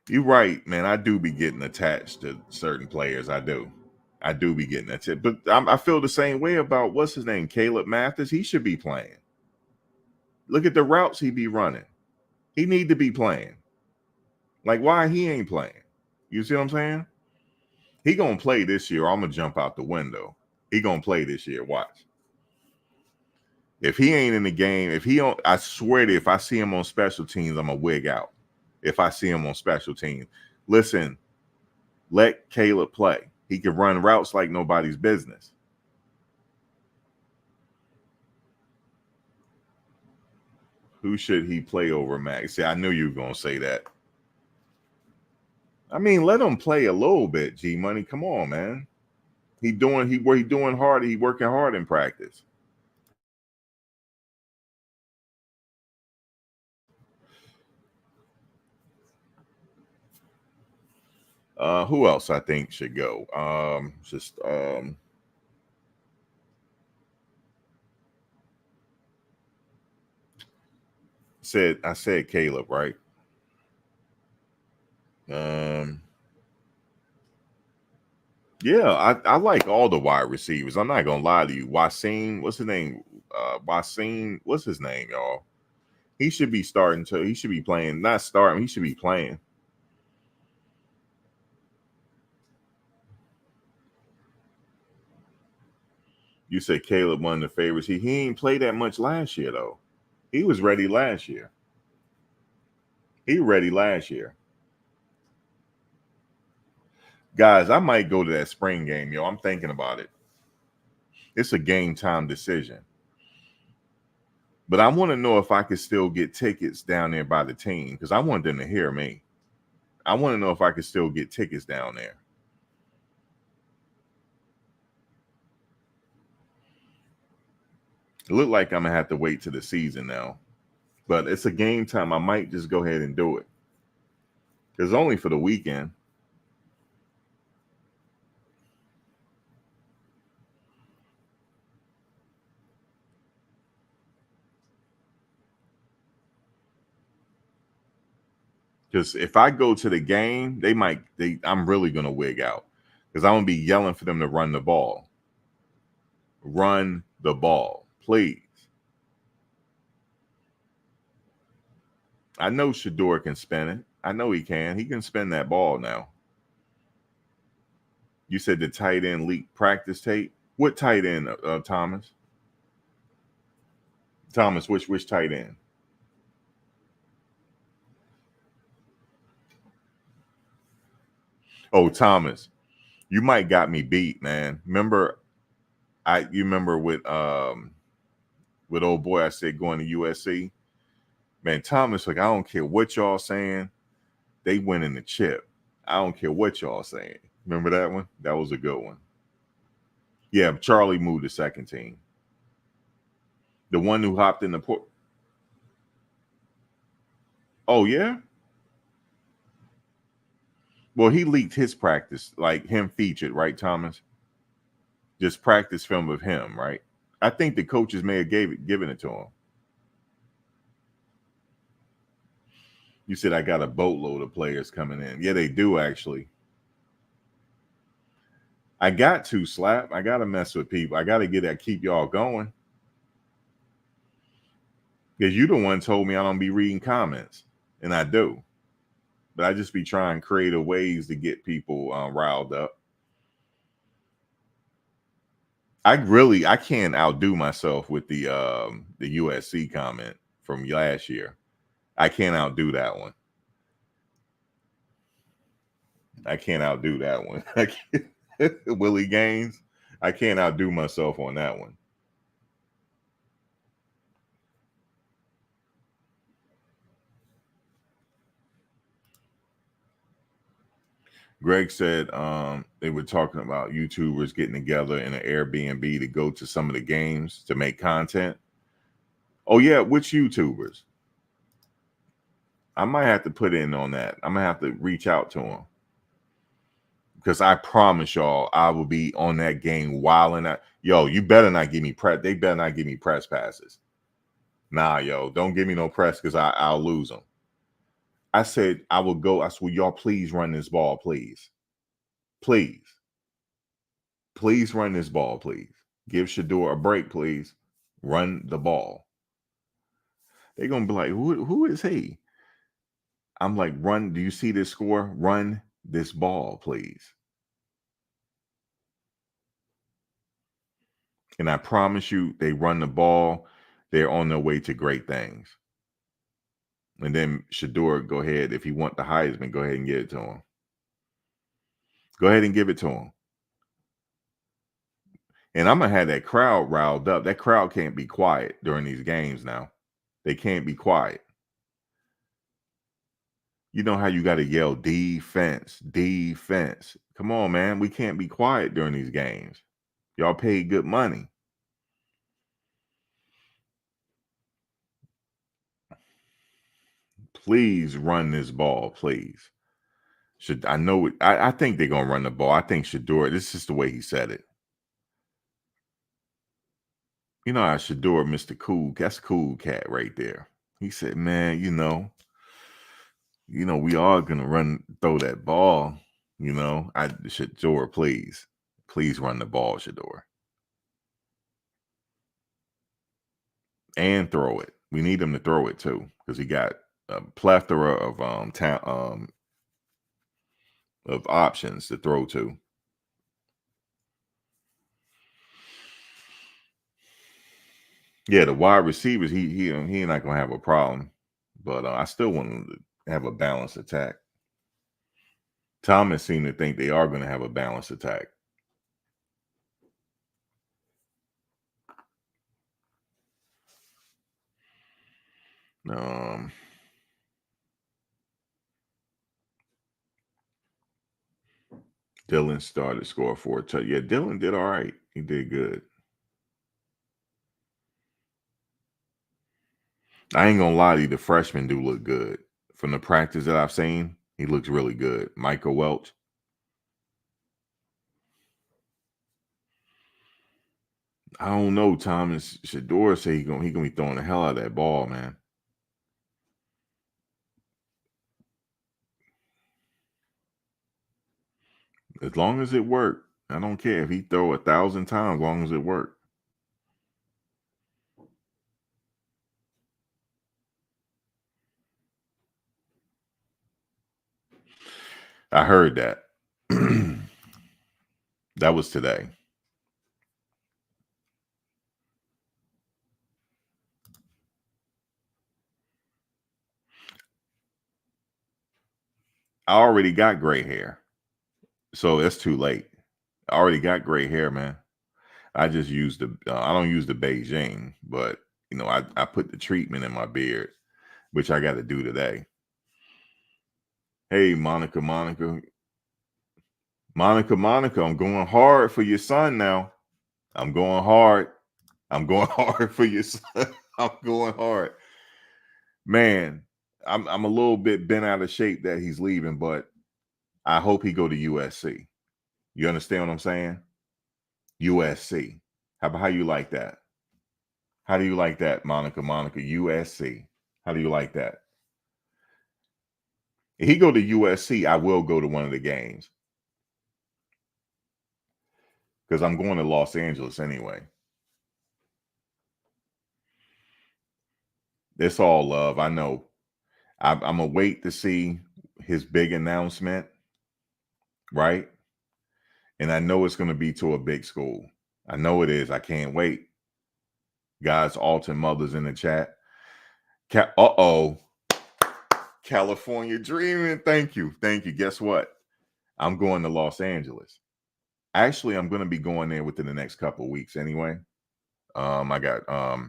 You're right, man. I do be getting attached to certain players. I do. I do be getting attached. But I feel the same way about what's his name? Caleb Mathis. He should be playing. Look at the routes he be running. He need to be playing. Like, why he ain't playing? You see what I'm saying? He gonna play this year. I'm gonna jump out the window. He gonna play this year. Watch. If he ain't in the game, if he don't, I swear to, if I see him on special teams, I'm gonna wig out. If I see him on special teams, listen, let Caleb play. He can run routes like nobody's business. Who should he play over Max? See, I knew you were gonna say that. I mean, let him play a little bit. G Money, come on, man. He doing hard. He working hard in practice. Who else I think should go? I said Caleb, right? Yeah, I like all the wide receivers. I'm not gonna lie to you. Wasim, what's his name? Wasim, what's his name, y'all? He should be starting to. He should be playing. Not starting. He should be playing. You said Caleb one of the favorites. He ain't played that much last year though. He was ready last year. He ready last year. Guys, I might go to that spring game, yo. I'm thinking about it. It's a game time decision. But I want to know if I could still get tickets down there by the team because I want them to hear me. I want to know if I could still get tickets down there. It looked like I'm going to have to wait to the season now. But it's a game time. I might just go ahead and do it. It's only for the weekend. Because if I go to the game, I'm really going to wig out. Because I'm going to be yelling for them to run the ball. Run the ball, please. I know Shador can spin it. I know he can. He can spin that ball now. You said the tight end leaked practice tape. What tight end, Thomas? Thomas, which tight end? Oh, Thomas, you might got me beat, man. You remember with old boy I said going to USC? Man, Thomas, like, I don't care what y'all saying. They win in the chip. I don't care what y'all saying. Remember that one? That was a good one. Yeah, Charlie moved to second team. The one who hopped in the port. Oh, yeah? Well, he leaked his practice, like him featured, right, Thomas? Just practice film of him, right? I think the coaches may have given it to him. You said I got a boatload of players coming in. Yeah, they do actually. I got to slap. I got to mess with people. I got to keep y'all going. Because you the one told me I don't be reading comments, and I do. But I just be trying creative ways to get people riled up. I can't outdo myself with the USC comment from last year. I can't outdo that one. I can't outdo that one. Willie Gaines, I can't outdo myself on that one. Greg said they were talking about YouTubers getting together in an Airbnb to go to some of the games to make content. Oh, yeah, which YouTubers? I might have to put in on that. I'm going to have to reach out to them. Because I promise y'all, I will be on that game wilding out. Yo, you better not give me press. They better not give me press passes. Nah, yo, don't give me no press because I'll lose them. I said, I will go. I said, will y'all please run this ball, please? Please. Please run this ball, please. Give Shador a break, please. Run the ball. They're going to be like, who is he? I'm like, run. Do you see this score? Run this ball, please. And I promise you, they run the ball. They're on their way to great things. And then Shador, go ahead. If you want the Heisman, go ahead and give it to him. Go ahead and give it to him. And I'm going to have that crowd riled up. That crowd can't be quiet during these games now. They can't be quiet. You know how you got to yell defense, defense. Come on, man. We can't be quiet during these games. Y'all paid good money. Please run this ball, please. I know it. I think they're going to run the ball. I think Shador, this is the way he said it. You know how Shador, Mr. Cool, that's Cool Cat right there. He said, man, you know, we are gonna throw that ball. Shador, please run the ball, Shador, and throw it. We need him to throw it too, because he got a plethora of of options to throw to. Yeah, the wide receivers, he not gonna have a problem, but I still want him to have a balanced attack. Thomas seemed to think they are going to have a balanced attack. Dylan started score for a touch. Yeah, Dylan did all right. He did good. I ain't gonna lie to you, the freshmen do look good. From the practice that I've seen, he looks really good. Michael Welch. I don't know, Thomas. Shador say he gonna be throwing the hell out of that ball, man. As long as it worked. I don't care if he throw 1,000 times, as long as it worked. I heard that. That was today. I already got gray hair, so it's too late. I already got gray hair, man. I just use I don't use the Beijing, but I put the treatment in my beard, which I got to do today. Hey, Monica, I'm going hard for your son now. I'm going hard. I'm going hard for your son. I'm going hard. Man, I'm a little bit bent out of shape that he's leaving, but I hope he go to USC. You understand what I'm saying? USC. How you like that? How do you like that, Monica? USC. How do you like that? If he go to USC, I will go to one of the games because I'm going to Los Angeles anyway. It's all love. I know. I'm gonna wait to see his big announcement, right? And I know it's going to be to a big school. I know it is. I can't wait. Guys, Alton Mothers in the chat. California dreaming. Thank you. Guess what? I'm going to Los Angeles. Actually, I'm going to be going there within the next couple of weeks anyway. I got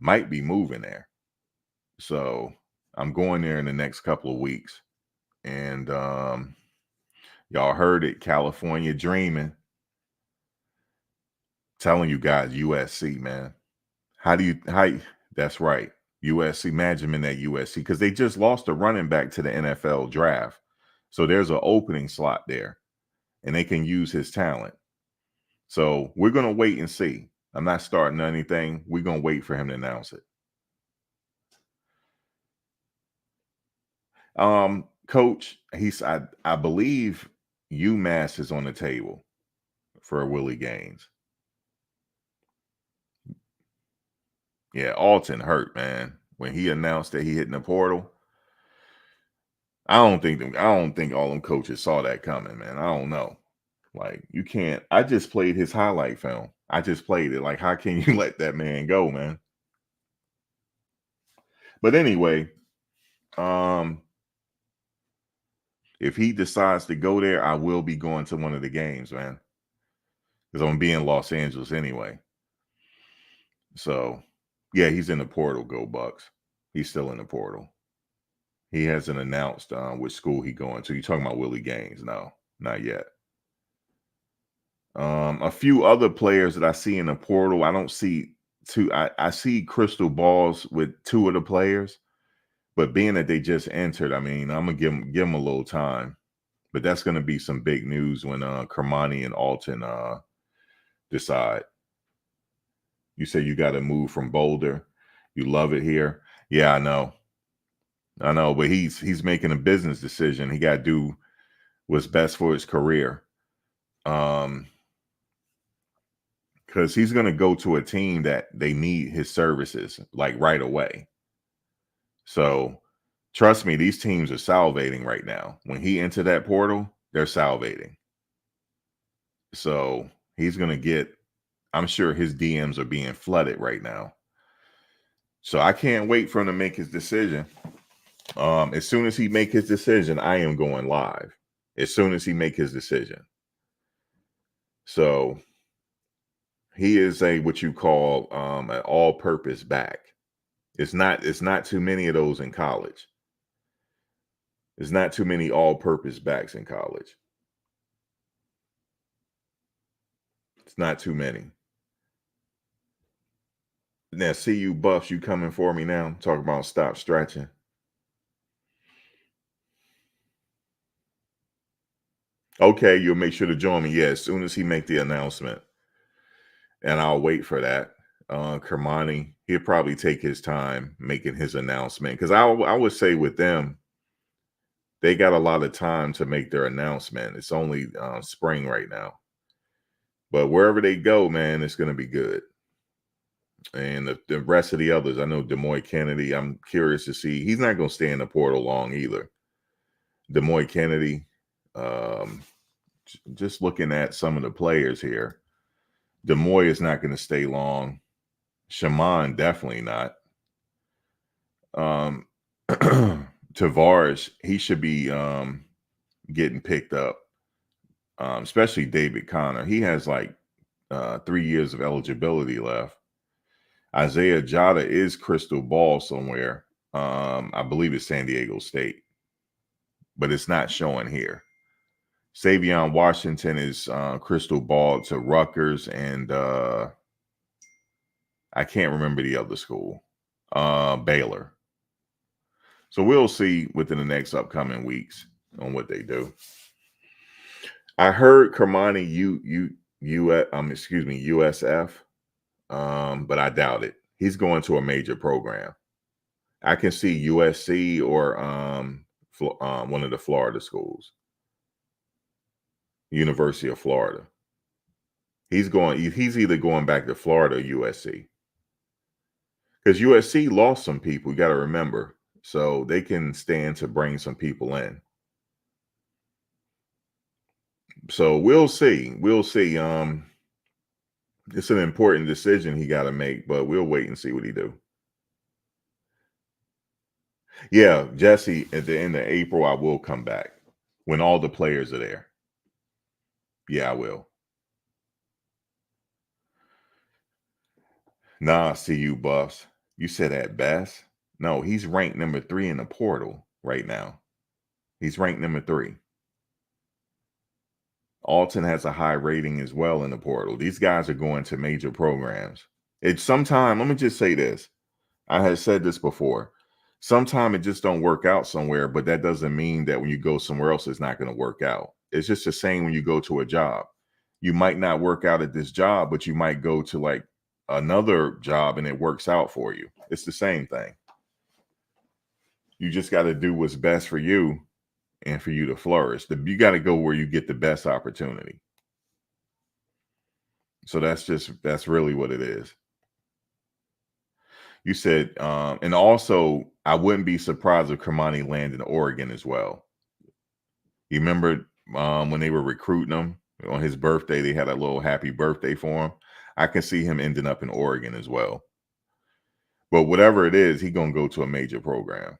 might be moving there. So I'm going there in the next couple of weeks. And y'all heard it, California dreaming. Telling you guys, USC, man. That's right. USC, imagine in that USC, because they just lost a running back to the NFL draft. So there's an opening slot there, and they can use his talent. So we're going to wait and see. I'm not starting anything. We're going to wait for him to announce it. Coach, I believe UMass is on the table for Willie Gaines. Yeah, Alton hurt, man. When he announced that he hit in the portal, I don't think all them coaches saw that coming, man. I don't know. Like, you can't. I just played his highlight film. I just played it. Like, how can you let that man go, man? But anyway, if he decides to go there, I will be going to one of the games, man. Because I'm gonna be in Los Angeles anyway. So, yeah, he's in the portal. Go Bucks. He's still in the portal. He hasn't announced which school he going to. You talking about Willie Gaines? No, not yet. A few other players that I see in the portal. I don't see two. I see crystal balls with two of the players, but being that they just entered, I mean, I'm gonna give them a little time. But that's gonna be some big news when Cormani and Alton decide. You say you got to move from Boulder. You love it here. Yeah, I know, but he's making a business decision. He got to do what's best for his career. Because he's going to go to a team that they need his services like right away. So trust me, these teams are salivating right now. When he entered that portal, they're salivating. So he's going to get, I'm sure his DMs are being flooded right now. So I can't wait for him to make his decision. As soon as he make his decision, I am going live. As soon as he make his decision. So he is what you call an all-purpose back. It's not too many of those in college. There's not too many all-purpose backs in college. It's not too many. Now, see you Buffs, you coming for me now? Talk about stop stretching. Okay, you'll make sure to join me. Yeah, as soon as he make the announcement. And I'll wait for that. Cormani, he'll probably take his time making his announcement. Because I would say with them, they got a lot of time to make their announcement. It's only spring right now. But wherever they go, man, it's going to be good. And the rest of the others, I know Demoy Kennedy, I'm curious to see. He's not going to stay in the portal long either. Demoy Kennedy, just looking at some of the players here, Demoy is not going to stay long. Shaman, definitely not. Tavares, he should be getting picked up, especially David Connor. He has like 3 years of eligibility left. Isaiah Jada is crystal ball somewhere. I believe it's San Diego State, but it's not showing here. Savion Washington is crystal ball to Rutgers, and I can't remember the other school, Baylor. So we'll see within the next upcoming weeks on what they do. I heard Cormani USF, but I doubt it. He's going to a major program. I can see USC or one of the Florida schools, University of Florida. He's either going back to Florida or USC. Because USC lost some people, you got to remember. So they can stand to bring some people in. So we'll see. We'll see. It's an important decision he got to make, but we'll wait and see what he do. Yeah, Jesse, at the end of April, I will come back when all the players are there. Yeah, I will. Nah, see you, Buffs. You said at best. No, he's ranked number 3 in the portal right now. He's ranked number 3. Alton has a high rating as well in the portal. These guys are going to major programs. It's sometime, let me just say this. I had said this before. Sometime it just don't work out somewhere, but that doesn't mean that when you go somewhere else, it's not going to work out. It's just the same when you go to a job. You might not work out at this job, but you might go to like another job and it works out for you. It's the same thing. You just got to do what's best for you and for you to flourish. You got to go where you get the best opportunity. So that's really what it is. You said, and also I wouldn't be surprised if Cormani landed in Oregon as well. You remember when they were recruiting him on his birthday, they had a little happy birthday for him. I can see him ending up in Oregon as well. But whatever it is, he's gonna go to a major program.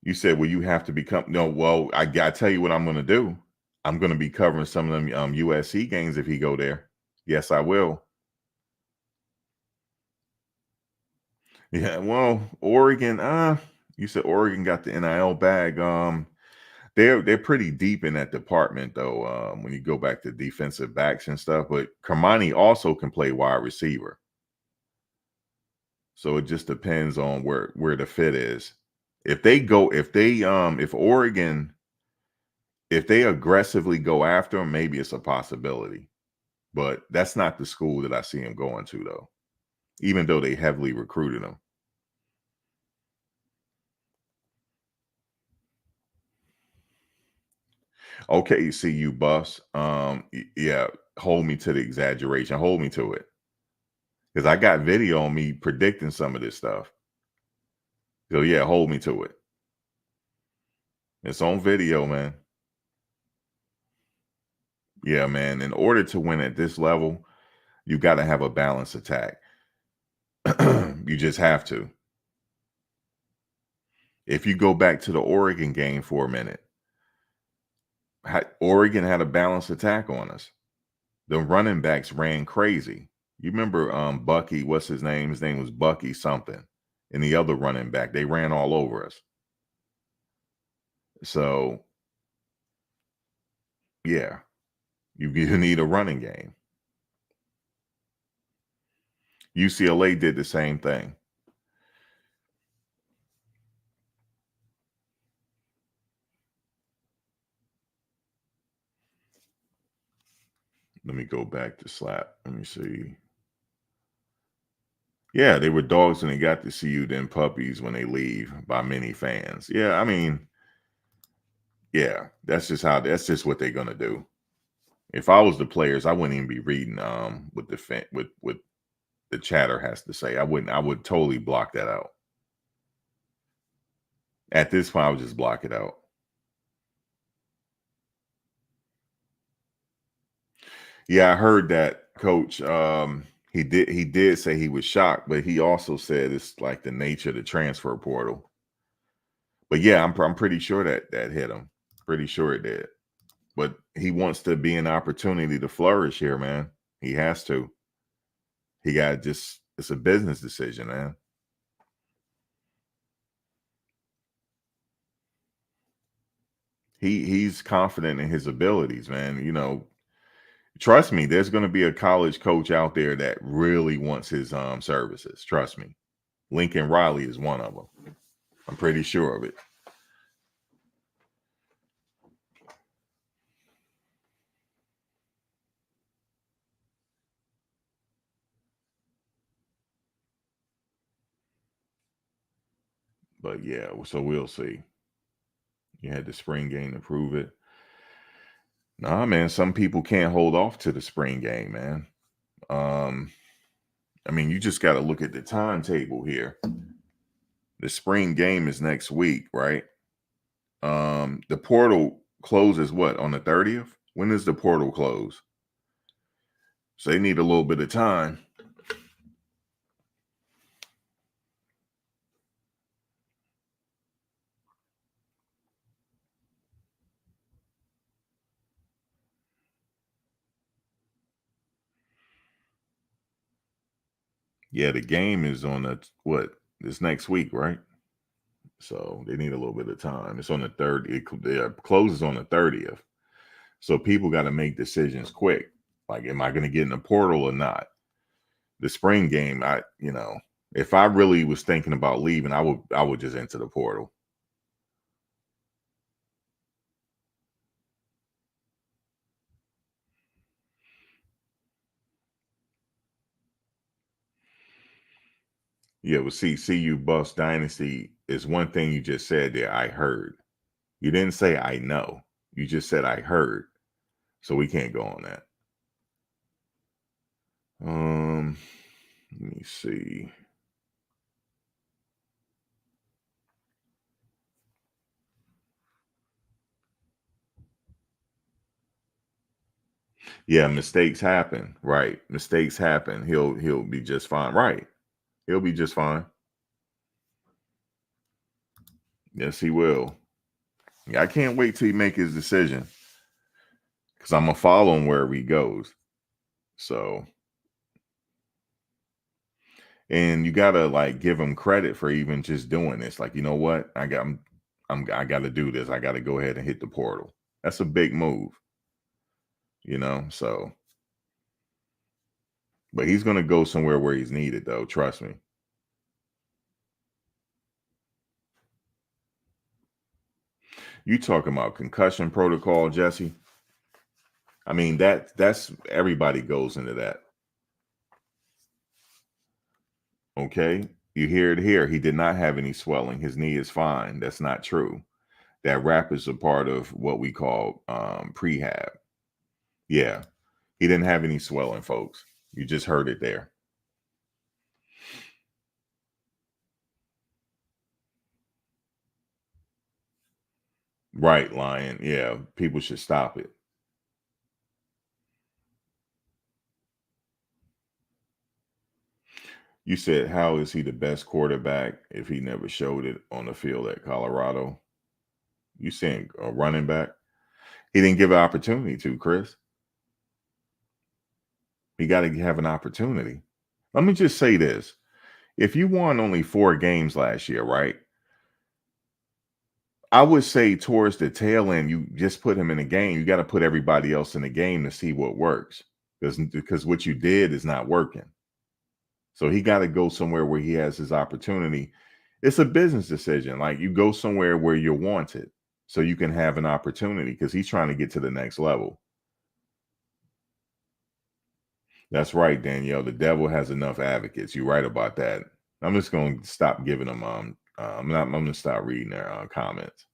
You said, well, you have to become no, well, I gotta tell you what I'm gonna do. I'm gonna be covering some of them USC games if he go there. Yes, I will. Yeah, well, Oregon, you said Oregon got the NIL bag. They're pretty deep in that department though. When you go back to defensive backs and stuff, but Cormani also can play wide receiver. So it just depends on where the fit is. If Oregon, if they aggressively go after him, maybe it's a possibility. But that's not the school that I see him going to though, even though they heavily recruited him. Okay, see you buffs. Yeah, hold me to the exaggeration. Hold me to it. Because I got video on me predicting some of this stuff. So yeah, hold me to it. It's on video, man. Yeah, man. In order to win at this level, you got to have a balanced attack. You just have to. If you go back to the Oregon game for a minute, Oregon had a balanced attack on us. The running backs ran crazy. You remember Bucky, what's his name? His name was Bucky something. And the other running back, they ran all over us. So yeah, you need a running game. UCLA did the same thing. Let me go back to Slap. Let me see. Yeah, they were dogs and they got to see you, then puppies when they leave by many fans. Yeah, I mean, yeah, that's just what they're gonna do. If I was the players, I wouldn't even be reading what the what the chatter has to say. I would totally block that out. At this point, I would just block it out. Yeah, I heard that coach. He did say he was shocked, but he also said it's like the nature of the transfer portal. But yeah, I'm pretty sure that hit him. Pretty sure it did. But he wants to be an opportunity to flourish here, man. He has to. He got just it's a business decision, man. He's confident in his abilities, man. You know, trust me, there's going to be a college coach out there that really wants his services. Trust me. Lincoln Riley is one of them. I'm pretty sure of it. But yeah, so we'll see. You had the spring game to prove it. Nah, man, some people can't hold off to the spring game, man. Um, I mean, you just got to look at the timetable here. The spring game is next week, right? The portal closes what on the 30th? When does the portal close? So they need a little bit of time. Yeah, the game is on the what? This next week, right? So they need a little bit of time. It's on the 30th. It closes on the 30th. So people got to make decisions quick. Like, am I going to get in the portal or not? The spring game, if I really was thinking about leaving, I would just enter the portal. Yeah, well, see, CU Buffs Dynasty is one thing you just said there. I heard. You didn't say I know. You just said I heard. So we can't go on that. Let me see. Yeah, mistakes happen. Right. Mistakes happen. He'll be just fine. Right. He'll be just fine. Yes, he will. Yeah, I can't wait till he make his decision because I'm gonna follow him wherever he goes. So, and you gotta like give him credit for even just doing this. Like, you know what? I got to do this. I got to go ahead and hit the portal. That's a big move, you know. So, but he's gonna go somewhere where he's needed, though. Trust me. You talking about concussion protocol, Jesse? I mean that's everybody goes into that. Okay, you hear it here. He did not have any swelling. His knee is fine. That's not true. That wrap is a part of what we call prehab. Yeah, he didn't have any swelling, folks. You just heard it there. Right, Lion. Yeah, people should stop it. You said, how is he the best quarterback if he never showed it on the field at Colorado? You saying a running back? He didn't give an opportunity to, Chris. He got to have an opportunity. Let me just say this. If you won only 4 games last year, right? I would say towards the tail end, you just put him in a game. You got to put everybody else in the game to see what works. Because what you did is not working. So he got to go somewhere where he has his opportunity. It's a business decision. Like you go somewhere where you're wanted so you can have an opportunity because he's trying to get to the next level. That's right, Danielle. The devil has enough advocates. You're right about that. I'm just going to stop giving them. I'm going to stop reading their comments.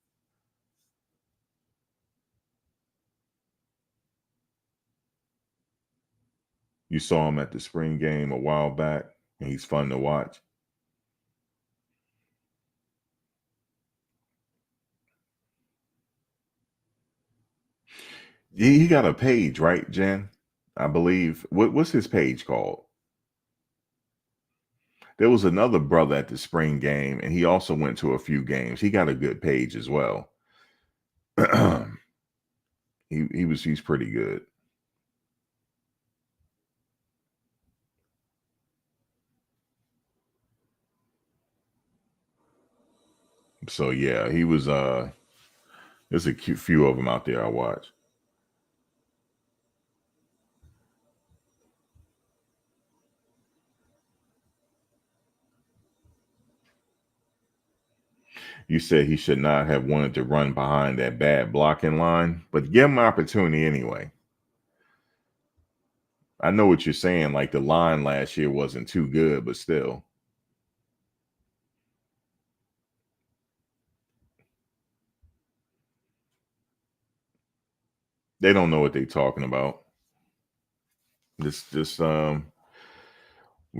You saw him at the spring game a while back, and he's fun to watch. He got a page, right, Jen? I believe. What's his page called? There was another brother at the spring game, and he also went to a few games. He got a good page as well. He's pretty good. So yeah, he was there's a few of them out there I watch. You said he should not have wanted to run behind that bad blocking line, but give him opportunity anyway. I know what you're saying. Like the line last year wasn't too good, but still. They don't know what they're talking about. Just we're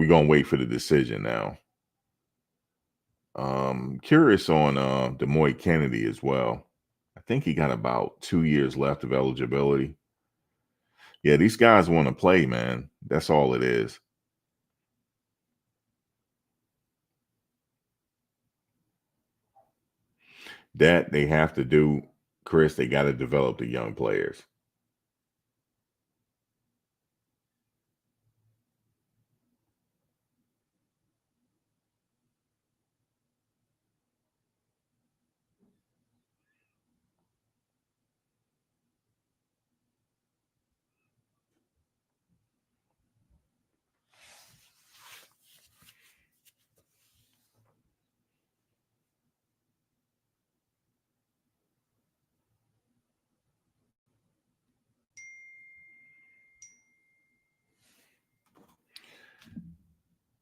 gonna wait for the decision now. Curious on Demoy Kennedy as well. I think he got about 2 years left of eligibility. Yeah, these guys want to play, man. That's all it is. That they have to do, Chris. They got to develop the young players.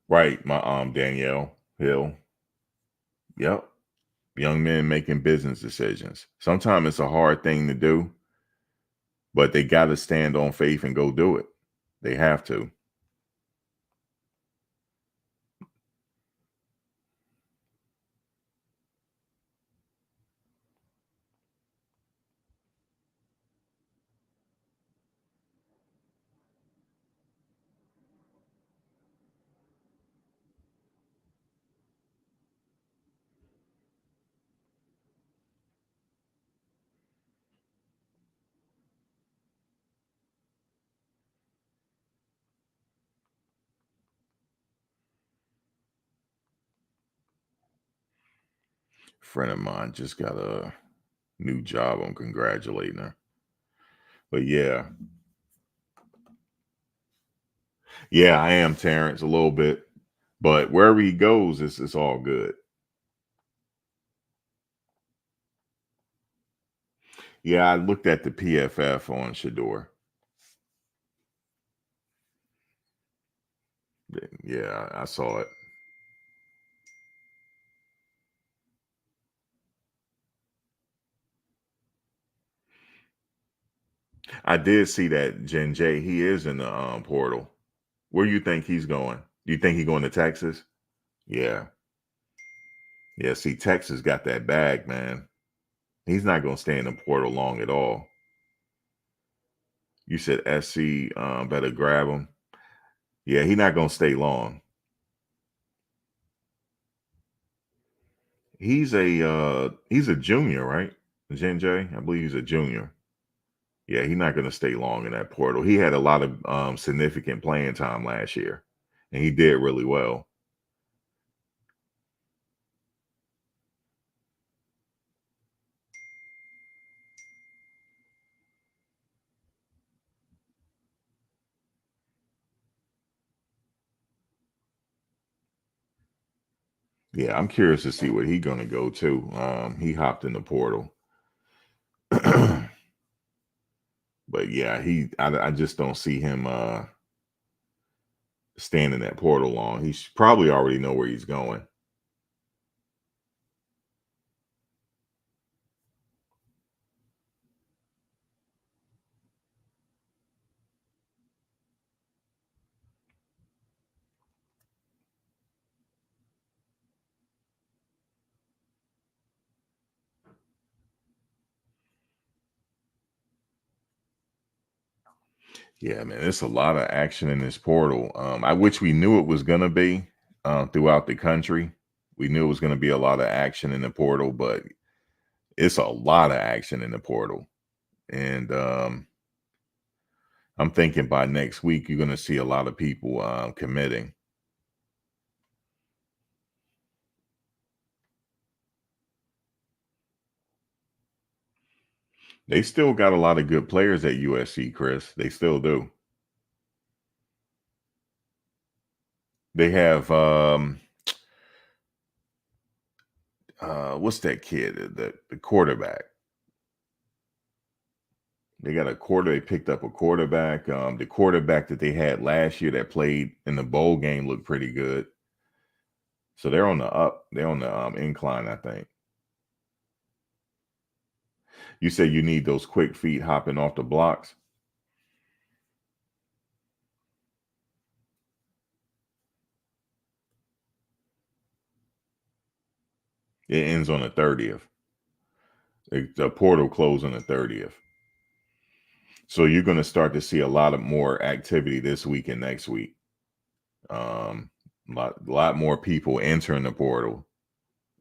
Right, my Danielle. Hill. Yep. Young men making business decisions. Sometimes it's a hard thing to do, but they got to stand on faith and go do it. They have to. Friend of mine just got a new job. I'm congratulating her. But yeah, I am Terrence a little bit. But wherever he goes, it's all good. Yeah, I looked at the PFF on Shador. Yeah, I saw it. I did see that Jen J. He is in the portal. Where do you think he's going? Do you think he's going to Texas? Yeah. Yeah, see, Texas got that bag, man. He's not going to stay in the portal long at all. You said SC better grab him. Yeah, he's not going to stay long. He's a junior, right? Jen J. I believe he's a junior. Yeah, he's not going to stay long in that portal. He had a lot of significant playing time last year, and he did really well. Yeah, I'm curious to see where he's going to go to. He hopped in the portal, but yeah, I just don't see him staying in that portal long. He should probably already know where he's going. Yeah, man, it's a lot of action in this portal. I wish we knew it was gonna be throughout the country. We knew it was gonna be a lot of action in the portal, but it's a lot of action in the portal. And I'm thinking by next week you're gonna see a lot of people committing. They still got a lot of good players at USC, Chris. They still do. They have what's that kid? The quarterback. They got a quarter. They picked up a quarterback. The quarterback that they had last year that played in the bowl game looked pretty good. So they're on the up. They're on the incline, I think. You said you need those quick feet hopping off the blocks. It ends on the 30th. The portal closed on the 30th. So you're going to start to see a lot of more activity this week and next week. A lot more people entering the portal.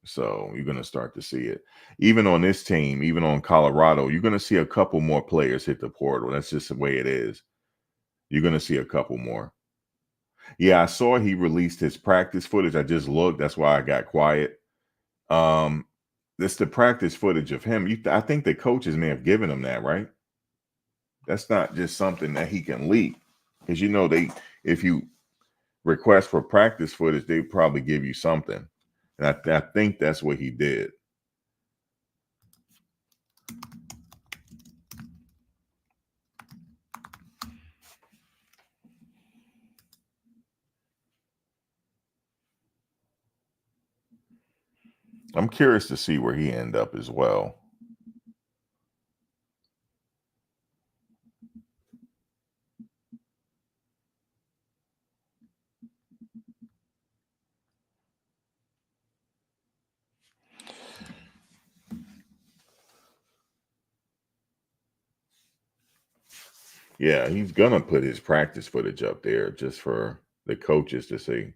So you're going to start to see it. Even on this team, even on Colorado, you're going to see a couple more players hit the portal. That's just the way it is. You're going to see a couple more. Yeah, I saw he released his practice footage. I just looked. That's why I got quiet. This the practice footage of him. I think the coaches may have given him that, right? That's not just something that he can leak. Because if you request for practice footage, they probably give you something. And I think that's what he did. I'm curious to see where he end up as well. Yeah, he's gonna put his practice footage up there just for the coaches to see.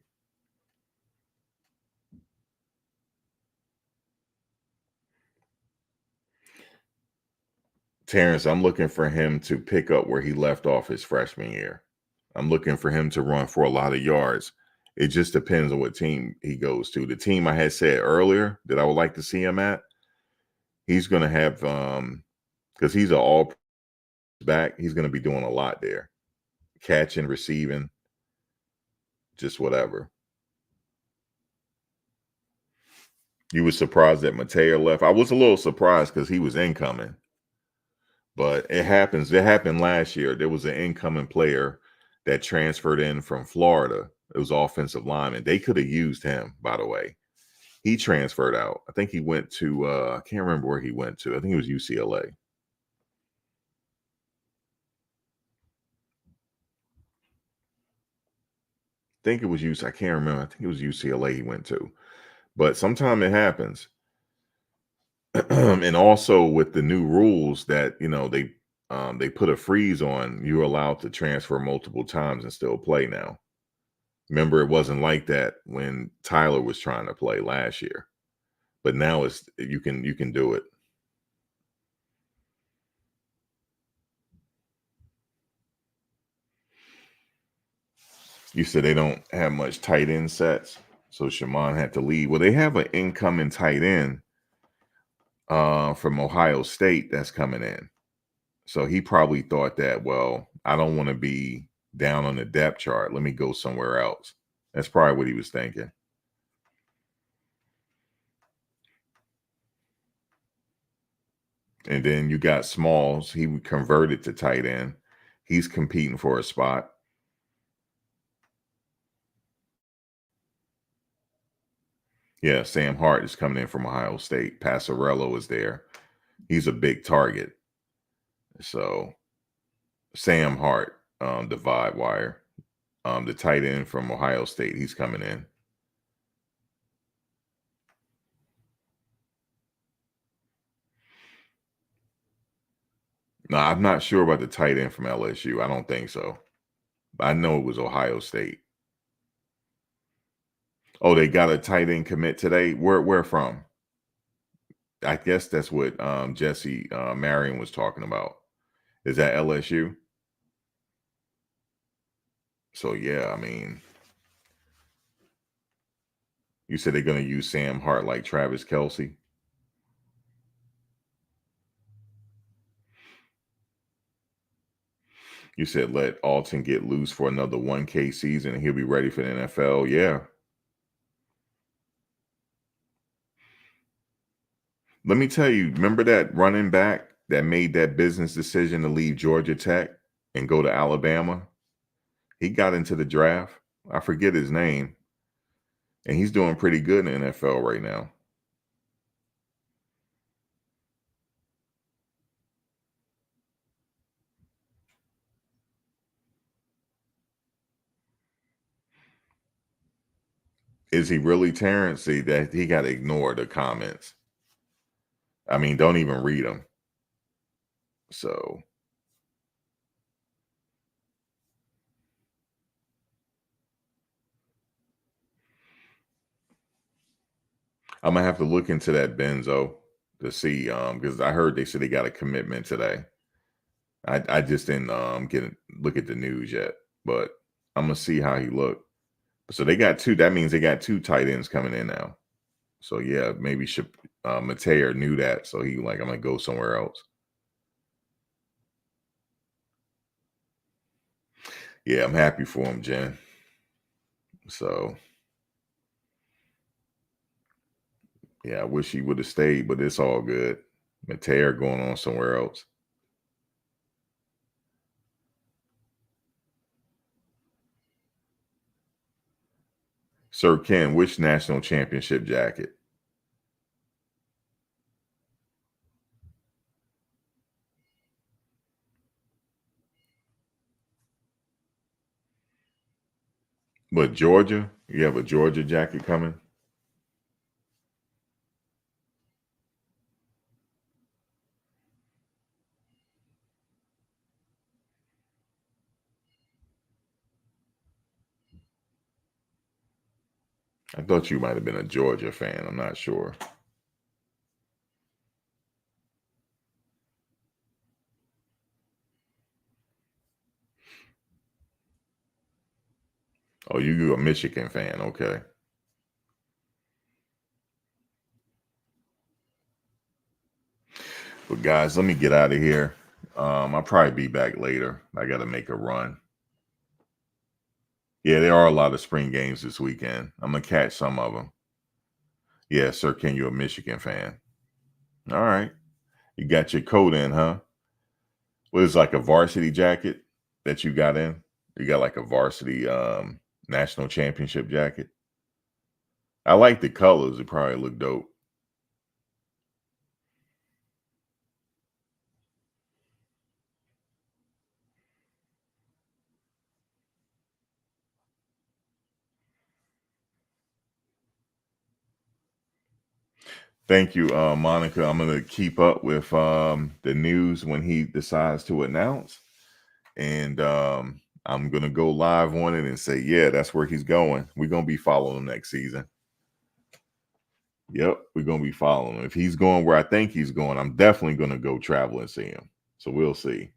Terrence, I'm looking for him to pick up where he left off his freshman year. I'm looking for him to run for a lot of yards. It just depends on what team he goes to. The team I had said earlier that I would like to see him at, he's going to have because he's an all back. He's going to be doing a lot there, catching, receiving, just whatever. You were surprised that Mateo left. I was a little surprised because he was incoming, but it happens. It happened last year. There was an incoming player that transferred in from Florida. It was offensive lineman. They could have used him, by the way. He transferred out. I think he went to I can't remember where he went to. I think it was UCLA. I think it was UC. I can't remember. I think it was UCLA he went to. But sometime it happens. And also with the new rules that they put a freeze on, you're allowed to transfer multiple times and still play now. Remember, it wasn't like that when Tyler was trying to play last year. But now it's you can do it. You said they don't have much tight end sets, so Shaman had to leave. Well, they have an incoming tight end from Ohio State that's coming in. So he probably thought that, well, I don't want to be down on the depth chart. Let me go somewhere else. That's probably what he was thinking. And then you got Smalls. He converted to tight end. He's competing for a spot. Yeah, Sam Hart is coming in from Ohio State. Passarello is there. He's a big target. So Sam Hart, the Vibe Wire, the tight end from Ohio State, he's coming in. No, I'm not sure about the tight end from LSU. I don't think so. I know it was Ohio State. Oh, they got a tight end commit today. Where from? I guess that's what Jesse Marion was talking about. Is that LSU? So yeah, I mean, you said they're going to use Sam Hart like Travis Kelsey. You said let Alton get loose for another 1K season and he'll be ready for the NFL. Yeah. Let me tell you, remember that running back that made that business decision to leave Georgia Tech and go to Alabama? He got into the draft. I forget his name. And he's doing pretty good in the NFL right now. Is he really Terrence? See that he got to ignore the comments. I mean, don't even read them. So I'm gonna have to look into that Benzo to see because I heard they said they got a commitment today. I just didn't look at the news yet, but I'm gonna see how he looked. So they got two. That means they got two tight ends coming in now. So yeah, maybe Mateo knew that, so he like I'm gonna go somewhere else. Yeah, I'm happy for him, Jen. So yeah, I wish he would have stayed, but it's all good. Mateo going on somewhere else. Sir Ken, which national championship jacket? But Georgia, you have a Georgia jacket coming? I thought you might have been a Georgia fan. I'm not sure. Oh, you a Michigan fan. Okay. But guys, let me get out of here. I'll probably be back later. I got to make a run. Yeah, there are a lot of spring games this weekend. I'm gonna catch some of them. Yeah, sir. Ken, you a Michigan fan? All right. You got your coat in, huh? What is like a varsity jacket that you got in? You got like a varsity national championship jacket. I like the colors. It probably look dope. Thank you, Monica. I'm gonna keep up with the news when he decides to announce, and I'm gonna go live on it and say, yeah, that's where he's going. We're gonna be following him next season. Yep, we're gonna be following him. If he's going where I think he's going, I'm definitely gonna go travel and see him. So we'll see.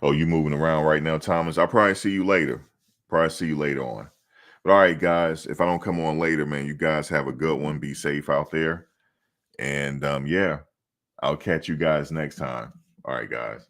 Oh, you moving around right now, Thomas? I'll probably see you later. Probably see you later on. But all right, guys, if I don't come on later, man, you guys have a good one. Be safe out there. And yeah, I'll catch you guys next time. All right, guys.